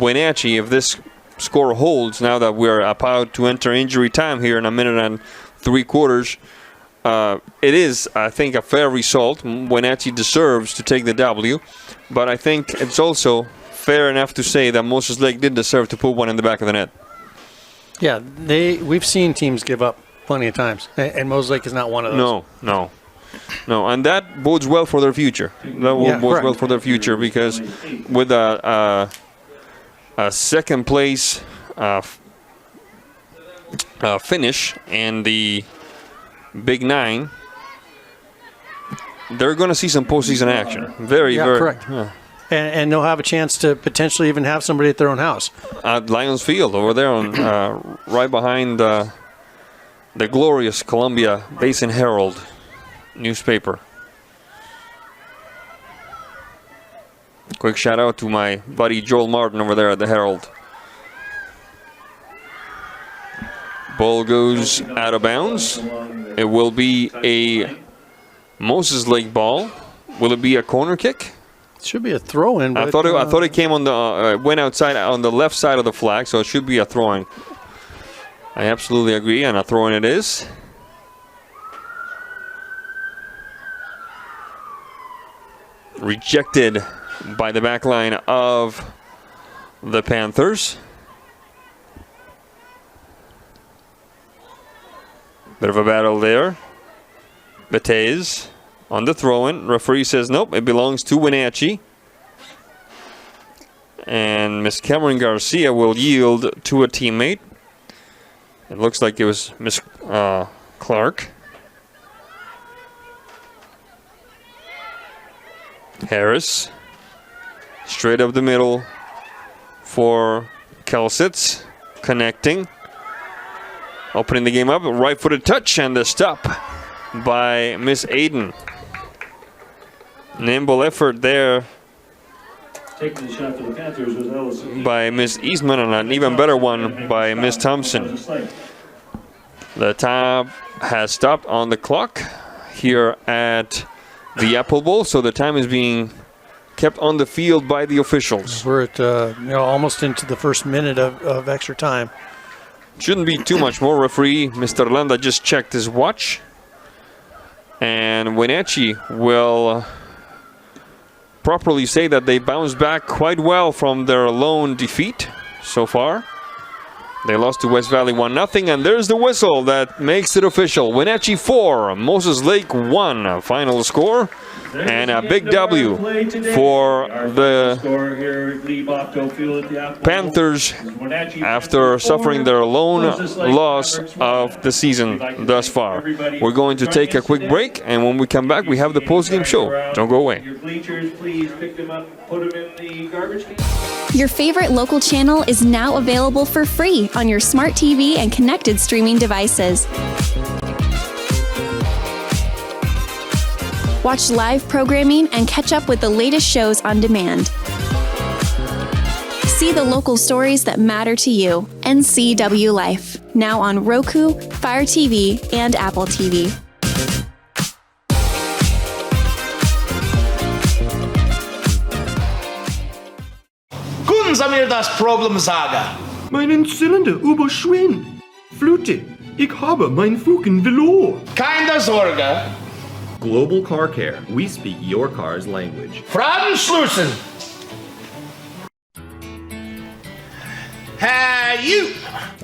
Wenatchee, if this score holds now that we're about to enter injury time here in a minute and 3/4, it is, I think, a fair result. Wenatchee deserves to take the W, but I think it's also fair enough to say that Moses Lake did deserve to put one in the back of the net. Yeah, we've seen teams give up plenty of times, and Moses Lake is not one of those. No, and that bodes well for their future. That bodes well for their future, because with a second place finish in the Big Nine, they're going to see some postseason action. Very correct. Yeah. And they'll have a chance to potentially even have somebody at their own house. At Lions Field over there, on right behind the glorious Columbia Basin Herald newspaper. Quick shout out to my buddy Joel Martin over there at the Herald. Ball goes out of bounds. It will be a Moses Lake ball. Will it be a corner kick? It should be a throw-in. I thought it came on the went outside on the left side of the flag, so it should be a throw-in. I absolutely agree, and a throw-in it is. Rejected by the back line of the Panthers. Bit of a battle there. Betez on the throw-in. Referee says nope, it belongs to Wenatchee. And Miss Cameron Garcia will yield to a teammate. It looks like it was Miss Clark. Harris. Straight up the middle for Kelsitz. Connecting. Opening the game up. Right-footed touch and the stop by Miss Aiden. Nimble effort there Taking the shot for the Panthers was Ellison. by Miss Eastman, and an even better one by Miss Thompson. The time has stopped on the clock here at the Apple Bowl, so the time is being kept on the field by the officials. We're at almost into the first minute of extra time. Shouldn't be too much more. Referee Mr. Landa just checked his watch, and Wenatchee will properly say that they bounced back quite well from their lone defeat so far. They lost to West Valley 1-0, and there's the whistle that makes it official. Wenatchee 4, Moses Lake 1, final score, and a big W for the Panthers after suffering their lone loss of the season thus far. We're going to take a quick break, and when we come back, we have the post-game show. Don't go away. Your bleachers, please pick them up, put them in the garbage can. Your favorite local channel is now available for free on your smart TV and connected streaming devices. Watch live programming and catch up with the latest shows on demand. See the local stories that matter to you. NCWLIFE, now on Roku, Fire TV, and Apple TV. Guten Samir das Problem Saga. Meinen Zylinder überschwingt. Flute, ich habe mein Fugen verloren. Keine Sorge. Global Car Care. We speak your car's language. Fragenschlussen. Hey, you.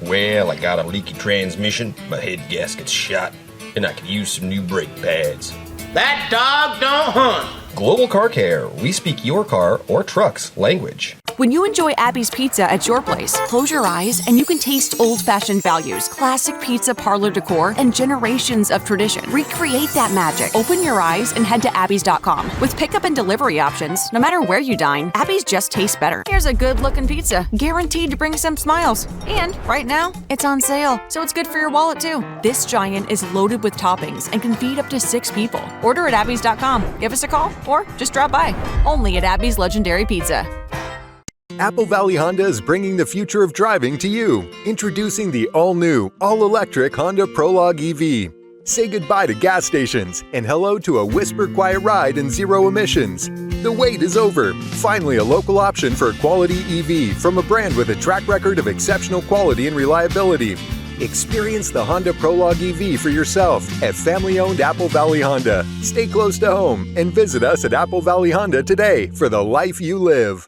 Well, I got a leaky transmission, my head gasket's shot, and I could use some new brake pads. That dog don't hunt. Global Car Care. We speak your car or truck's language. When you enjoy Abby's Pizza at your place, close your eyes and you can taste old-fashioned values, classic pizza parlor decor, and generations of tradition. Recreate that magic. Open your eyes and head to abbys.com. With pickup and delivery options, no matter where you dine, Abby's just tastes better. Here's a good-looking pizza, guaranteed to bring some smiles. And right now, it's on sale, so it's good for your wallet too. This giant is loaded with toppings and can feed up to 6 people. Order at abbys.com. Give us a call or just drop by. Only at Abby's Legendary Pizza. Apple Valley Honda is bringing the future of driving to you. Introducing the all-new, all-electric Honda Prologue EV. Say goodbye to gas stations and hello to a whisper-quiet ride and zero emissions. The wait is over. Finally, a local option for a quality EV from a brand with a track record of exceptional quality and reliability. Experience the Honda Prologue EV for yourself at family-owned Apple Valley Honda. Stay close to home and visit us at Apple Valley Honda today for the life you live.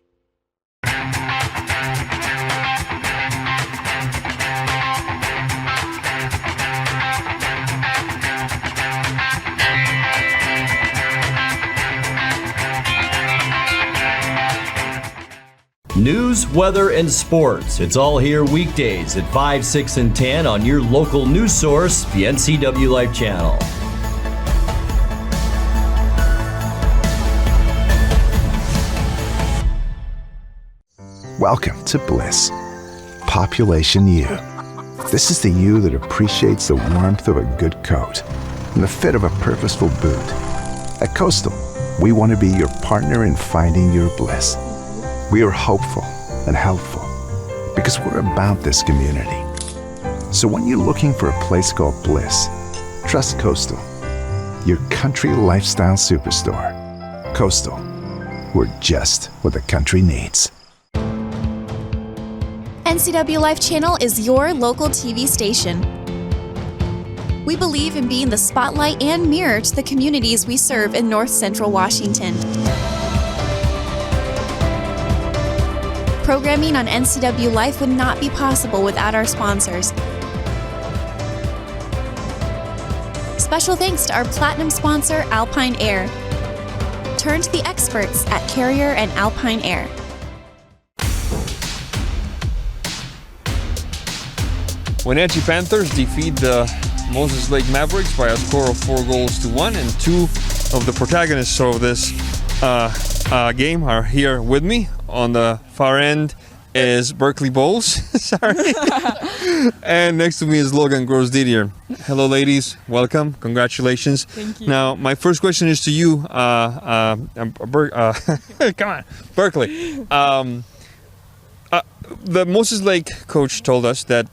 News, weather, and sports. It's all here weekdays at 5, 6, and 10 on your local news source, the NCWLIFE channel. Welcome to Bliss. Population U. This is the you that appreciates the warmth of a good coat and the fit of a purposeful boot. At Coastal, we want to be your partner in finding your bliss. We are hopeful and helpful because we're about this community. So when you're looking for a place called Bliss, trust Coastal, your country lifestyle superstore. Coastal, we're just what the country needs. NCWLIFE channel is your local TV station. We believe in being the spotlight and mirror to the communities we serve in North Central Washington. Programming on NCWLIFE would not be possible without our sponsors. Special thanks to our platinum sponsor, Alpine Air. Turn to the experts at Carrier and Alpine Air. Wenatchee Panthers defeat the Moses Lake Mavericks by a score of 4-1, and two of the protagonists of this game are here with me. On the far end, is Berkeley Bowles. Sorry. And next to me is Logan Gross-Didier. Hello, ladies. Welcome. Congratulations. Thank you. Now, my first question is to you. Come on, Berkeley. The Moses Lake coach told us that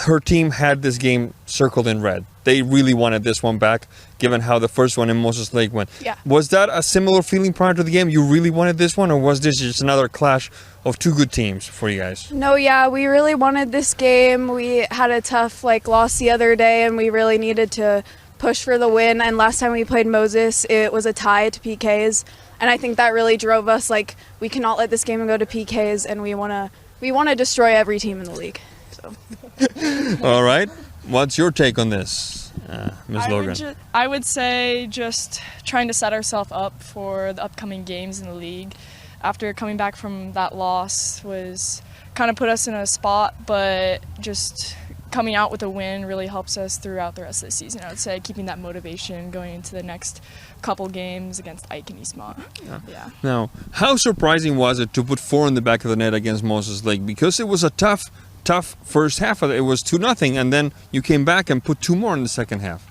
her team had this game circled in red. They really wanted this one back, given how the first one in Moses Lake went. Yeah. Was that a similar feeling prior to the game? You really wanted this one, or was this just another clash of two good teams for you guys? No, yeah, we really wanted this game. We had a tough loss the other day, and we really needed to push for the win. And last time we played Moses, it was a tie to PKs, and I think that really drove us. We cannot let this game go to PKs, and we want to destroy every team in the league. So. All right. What's your take on this, Ms. Logan? I would say just trying to set ourselves up for the upcoming games in the league. After coming back from that loss was kind of put us in a spot, but just coming out with a win really helps us throughout the rest of the season. I would say keeping that motivation going into the next couple games against Ike and Eastmont. Yeah. Now, how surprising was it to put 4 in the back of the net against Moses Lake? Because it was a tough first half. It was 2-0, and then you came back and put 2 more in the second half.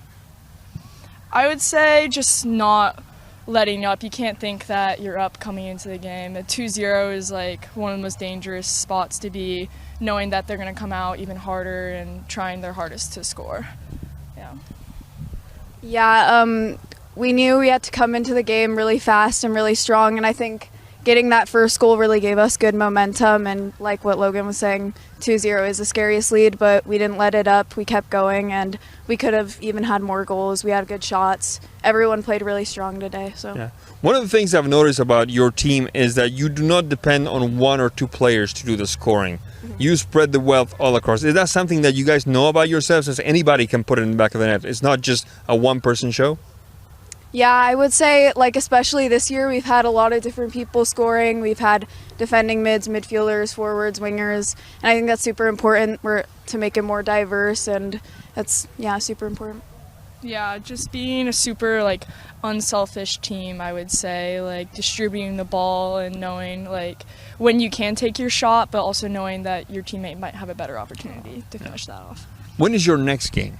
I would say just not letting up. You can't think that you're up coming into the game. A 2-0 is one of the most dangerous spots to be, knowing that they're going to come out even harder and trying their hardest to score. Yeah, we knew we had to come into the game really fast and really strong, and I think getting that first goal really gave us good momentum, and like what Logan was saying, 2-0 is the scariest lead, but we didn't let it up. We kept going, and we could have even had more goals. We had good shots. Everyone played really strong today. So. Yeah. One of the things I've noticed about your team is that you do not depend on 1 or 2 players to do the scoring. You spread the wealth all across. Is that something that you guys know about yourselves, as anybody can put it in the back of the net? It's not just a one-person show? Yeah, I would say, especially this year, we've had a lot of different people scoring. We've had defending mids, midfielders, forwards, wingers, and I think that's super important to make it more diverse, and that's, super important. Yeah, just being a super, unselfish team, I would say, distributing the ball and knowing, when you can take your shot, but also knowing that your teammate might have a better opportunity to finish that off. When is your next game?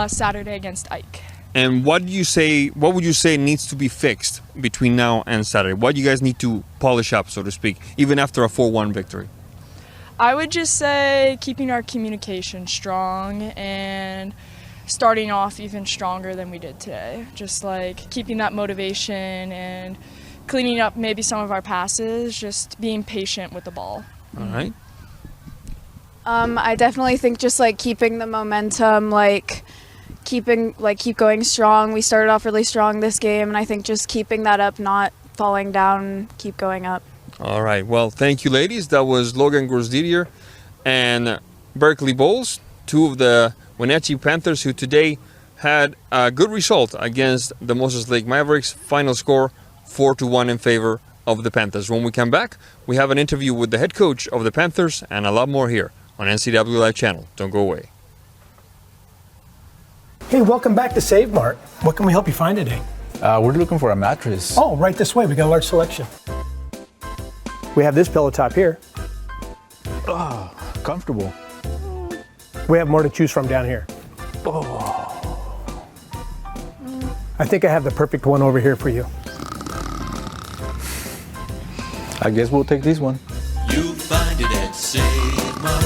Saturday against Ike. And what would you say needs to be fixed between now and Saturday? What do you guys need to polish up, so to speak, even after a 4-1 victory? I would just say keeping our communication strong and starting off even stronger than we did today. Just keeping that motivation and cleaning up maybe some of our passes, just being patient with the ball. All right. I definitely think just keeping the momentum, keep going strong. We started off really strong this game, and I think just keeping that up, not falling down, keep going up. All right. Well, thank you, ladies. That was Logan Gross-Didier and Berkeley Bowles, 2 of the Wenatchee Panthers, who today had a good result against the Moses Lake Mavericks. Final score 4-1 in favor of the Panthers. When we come back, we have an interview with the head coach of the Panthers and a lot more here on NCWLIFE channel. Don't go away. Hey, welcome back to Save Mart. What can we help you find today? We're looking for a mattress. Oh, right this way. We got a large selection. We have this pillow top here. Oh, comfortable. We have more to choose from down here. Oh. I think I have the perfect one over here for you. I guess we'll take this one. You'll find it at Save Mart.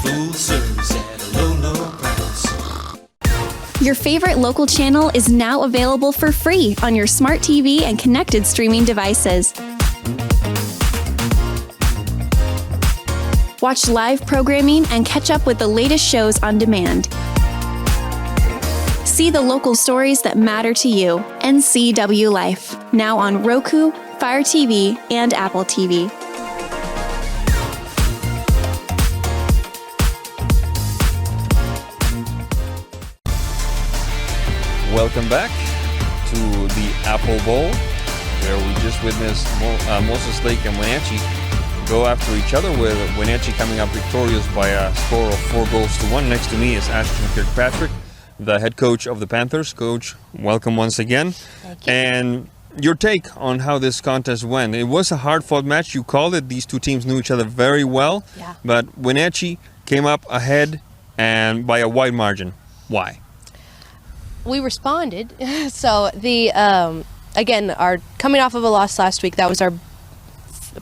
Full service at a low, low price. Your favorite local channel is now available for free on your smart TV and connected streaming devices. Watch live programming and catch up with the latest shows on demand. See the local stories that matter to you. NCWLIFE, now on Roku, Fire TV, and Apple TV. Welcome back to the Apple Bowl, where we just witnessed Moses Lake and Wenatchee go after each other, with Wenatchee coming up victorious by a score of 4-1. Next to me is Ashton Kirkpatrick, the head coach of the Panthers. Coach, welcome once again. Thank you. And your take on how this contest went. It was a hard-fought match. You called it. These two teams knew each other very well. Yeah. But Wenatchee came up ahead and by a wide margin. Why? We responded. So the again, our coming off of a loss last week, that was our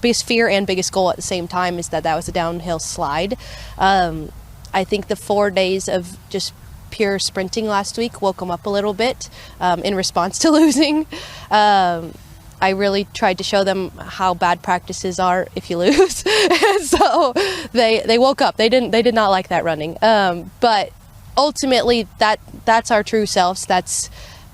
biggest fear and biggest goal at the same time, is that was a downhill slide. I think the 4 days of just pure sprinting last week woke them up a little bit in response to losing. I really tried to show them how bad practices are if you lose. So they woke up. They did not like that running. But ultimately, that's our true selves.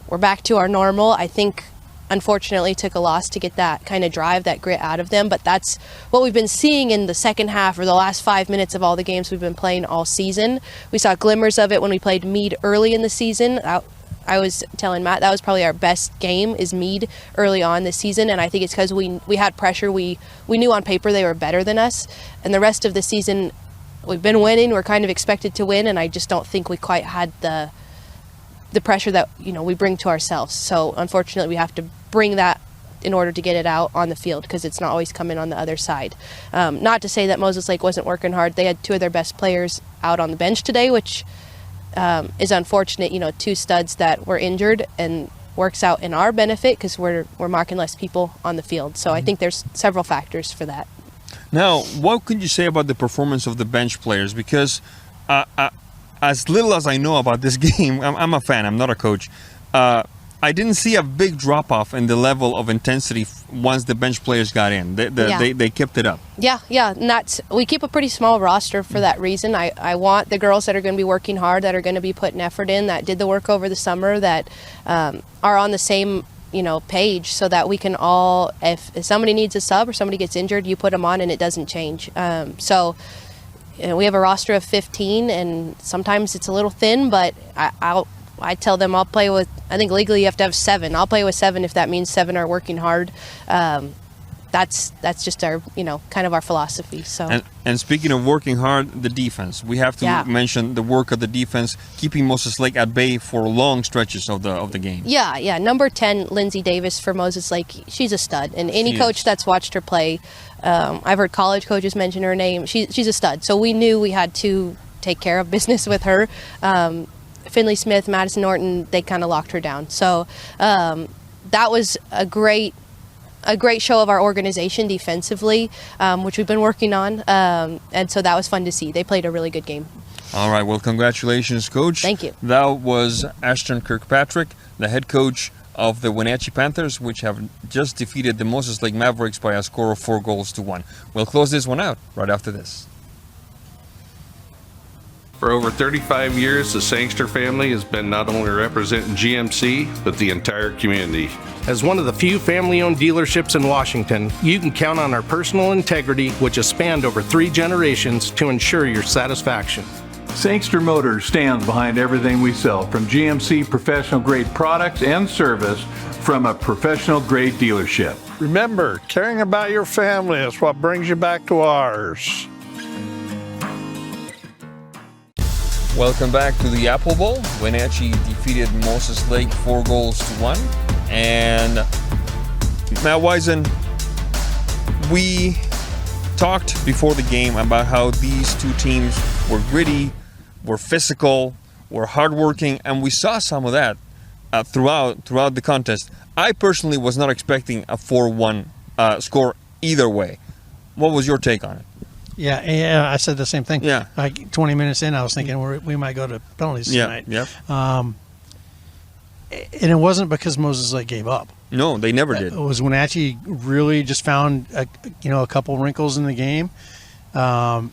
We're back to our normal. I think, unfortunately, it took a loss to get that kind of drive, that grit out of them. But that's what we've been seeing in the second half, or the last 5 minutes of all the games we've been playing all season. We saw glimmers of it when we played Meade early in the season. I was telling Matt that was probably our best game, is Meade early on this season, and I think it's because we had pressure. We knew on paper they were better than us, and the rest of the season we've been winning. We're kind of expected to win, and I just don't think we quite had the pressure that we bring to ourselves. So unfortunately, we have to bring that in order to get it out on the field, because it's not always coming on the other side. Not to say that Moses Lake wasn't working hard. They had two of their best players out on the bench today, which is unfortunate. 2 studs that were injured, and works out in our benefit because we're marking less people on the field. So I think there's several factors for that. Now, what could you say about the performance of the bench players? Because as little as I know about this game, I'm a fan, I'm not a coach. I didn't see a big drop-off in the level of intensity once the bench players got in. They kept it up. Yeah, and we keep a pretty small roster for that reason. I want the girls that are going to be working hard, that are going to be putting effort in, that did the work over the summer, that are on the same page, so that we can all, if somebody needs a sub or somebody gets injured, you put them on and it doesn't change. So we have a roster of 15, and sometimes it's a little thin, but I tell them I'll play with, I think legally you have to have 7. I'll play with 7 if that means 7 are working hard. That's just our, kind of our philosophy. So. And speaking of working hard, the defense. We have to mention the work of the defense, keeping Moses Lake at bay for long stretches of the game. Yeah. Number 10, Lindsay Davis for Moses Lake. She's a stud. And any coach that's watched her play, I've heard college coaches mention her name. She's a stud. So we knew we had to take care of business with her. Finley Smith, Madison Norton, they kind of locked her down. So that was a great show of our organization defensively, which we've been working on, and so that was fun to see. They played a really good game. All right, well, congratulations, Coach. Thank you. That was Ashton Kirkpatrick, the head coach of the Wenatchee Panthers, which have just defeated the Moses Lake Mavericks by a score of 4-1. We'll close this one out right after this. For over 35 years, the Sangster family has been not only representing GMC, but the entire community. As one of the few family-owned dealerships in Washington, you can count on our personal integrity, which has spanned over 3 generations, to ensure your satisfaction. Sangster Motors stands behind everything we sell, from GMC professional-grade products and service from a professional-grade dealership. Remember, caring about your family is what brings you back to ours. Welcome back to the Apple Bowl. Wenatchee defeated Moses Lake 4-1. And Matt Wisen, we talked before the game about how these two teams were gritty, were physical, were hardworking, and we saw some of that throughout the contest. I personally was not expecting a 4-1 score either way. What was your take on it? Yeah, I said the same thing. Yeah. Like 20 minutes in, I was thinking we might go to penalties tonight. Yeah. And it wasn't because Moses Lake gave up. No, they never did. It was Wenatchee really just found a couple wrinkles in the game. Found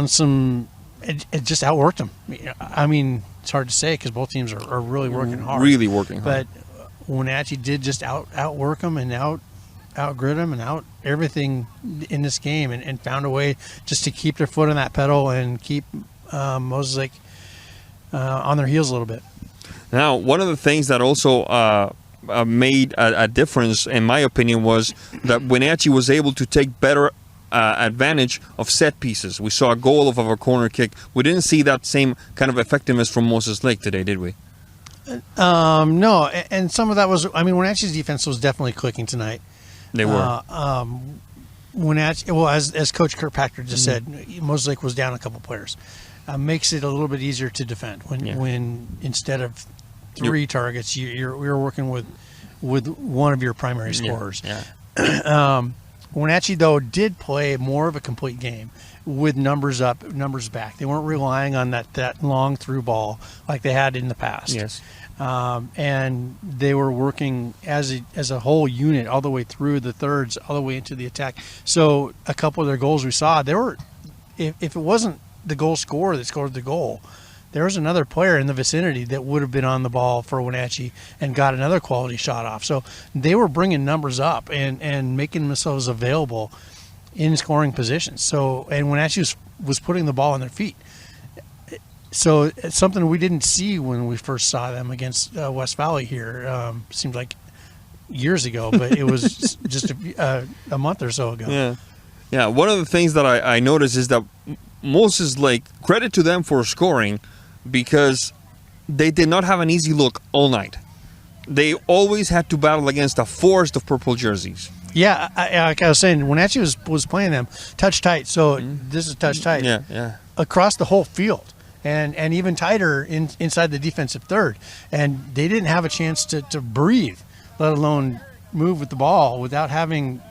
some. It just outworked them. I mean, it's hard to say because both teams are really working hard. Really working hard. But Wenatchee did just outwork them and outgrid them and out everything in this game, and found a way just to keep their foot on that pedal and keep Moses Lake on their heels a little bit. Now, one of the things that also made a difference, in my opinion, was that Wenatchee was able to take better advantage of set pieces. We saw a goal of a corner kick. We didn't see that same kind of effectiveness from Moses Lake today, did we? No, and some of that was, Wenatchee's defense was definitely clicking tonight. They were. Wenatchee, well, as Coach Kirkpatrick just said, Moses Lake was down a couple players. Makes it a little bit easier to defend when instead of 3 targets, you're working with one of your primary scorers. Wenatchee, though, did play more of a complete game with numbers up, numbers back. They weren't relying on that long through ball like they had in the past. Yes. And they were working as a whole unit all the way through the thirds, all the way into the attack. So a couple of their goals we saw, they were, if it wasn't the goal scorer that scored the goal, there was another player in the vicinity that would have been on the ball for Wenatchee and got another quality shot off. So they were bringing numbers up and making themselves available in scoring positions. So, and Wenatchee was putting the ball on their feet. So it's something we didn't see when we first saw them against West Valley here. Seems like years ago, but it was just a month or so ago. Yeah. One of the things that I noticed is that Moses Lake, credit to them for scoring, because they did not have an easy look all night. They always had to battle against a forest of purple jerseys. Yeah, like I was saying, Wenatchee was playing them touch tight. So this is touch tight. Yeah. Across the whole field. And even tighter inside the defensive third. And they didn't have a chance to breathe, let alone move with the ball without having,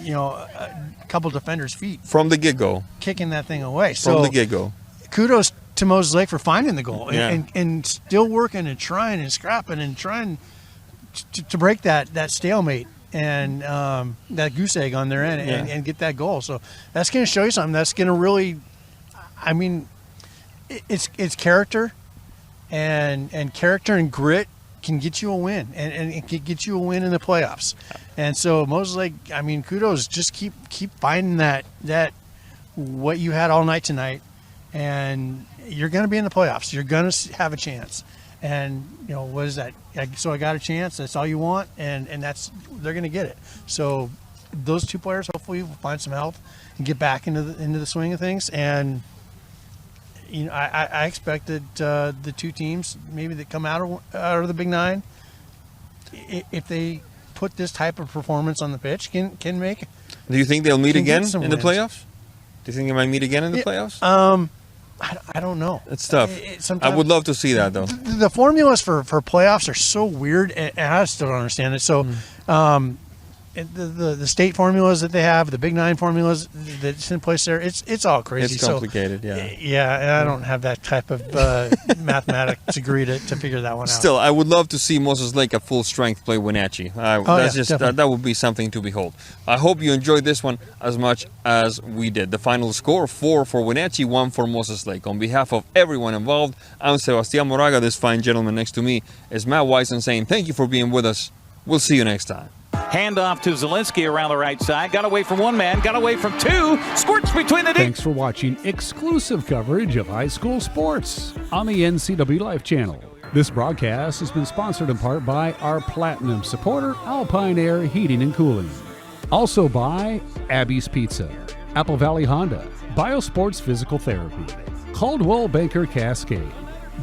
a couple defenders' feet. From the get-go. Kicking that thing away. From the get-go. Kudos to Moses Lake for finding the goal and still working and trying and scrapping and trying to break that stalemate and that goose egg on their end and get that goal. So that's going to show you something. That's going to really, it's character, and character and grit can get you a win, and it can get you a win in the playoffs. And so Moses Lake, kudos. Just keep finding that what you had all night tonight, and you're going to be in the playoffs. You're going to have a chance. And what is that? So I got a chance. That's all you want, and they're going to get it. So those 2 players hopefully will find some health and get back into the swing of things. And I expected the 2 teams maybe that come out of the Big Nine, if they put this type of performance on the pitch, can make. Do you think they'll meet again in the wins. playoffs? Do you think they might meet again in the playoffs? I don't know. It's tough. I would love to see that, though. The formulas for playoffs are so weird, and I still don't understand it. So the state formulas that they have, the Big Nine formulas that's in place there, it's all crazy. It's complicated, Yeah, and I don't have that type of mathematics degree to figure that one out. Still, I would love to see Moses Lake at full strength play Wenatchee. That would be something to behold. I hope you enjoyed this one as much as we did. The final score, 4 for Wenatchee, 1 for Moses Lake. On behalf of everyone involved, I'm Sebastian Moraga. This fine gentleman next to me is Matt Wisen, saying thank you for being with us. We'll see you next time. Hand off to Zielinski around the right side. Got away from 1 man, got away from 2. Squirts between the... Thanks for watching exclusive coverage of high school sports on the NCWLIFE channel. This broadcast has been sponsored in part by our platinum supporter, Alpine Air Heating and Cooling. Also by Abby's Pizza, Apple Valley Honda, Biosports Physical Therapy, Caldwell Banker Cascade,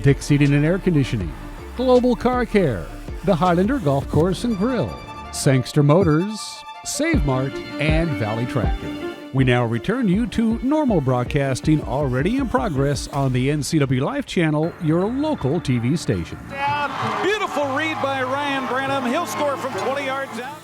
Dick Seating and Air Conditioning, Global Car Care, the Highlander Golf Course and Grill, Sangster Motors, Save Mart, and Valley Tractor. We now return you to normal broadcasting already in progress on the NCWLIFE channel, your local TV station. Beautiful read by Ryan Branham. He'll score from 20 yards out.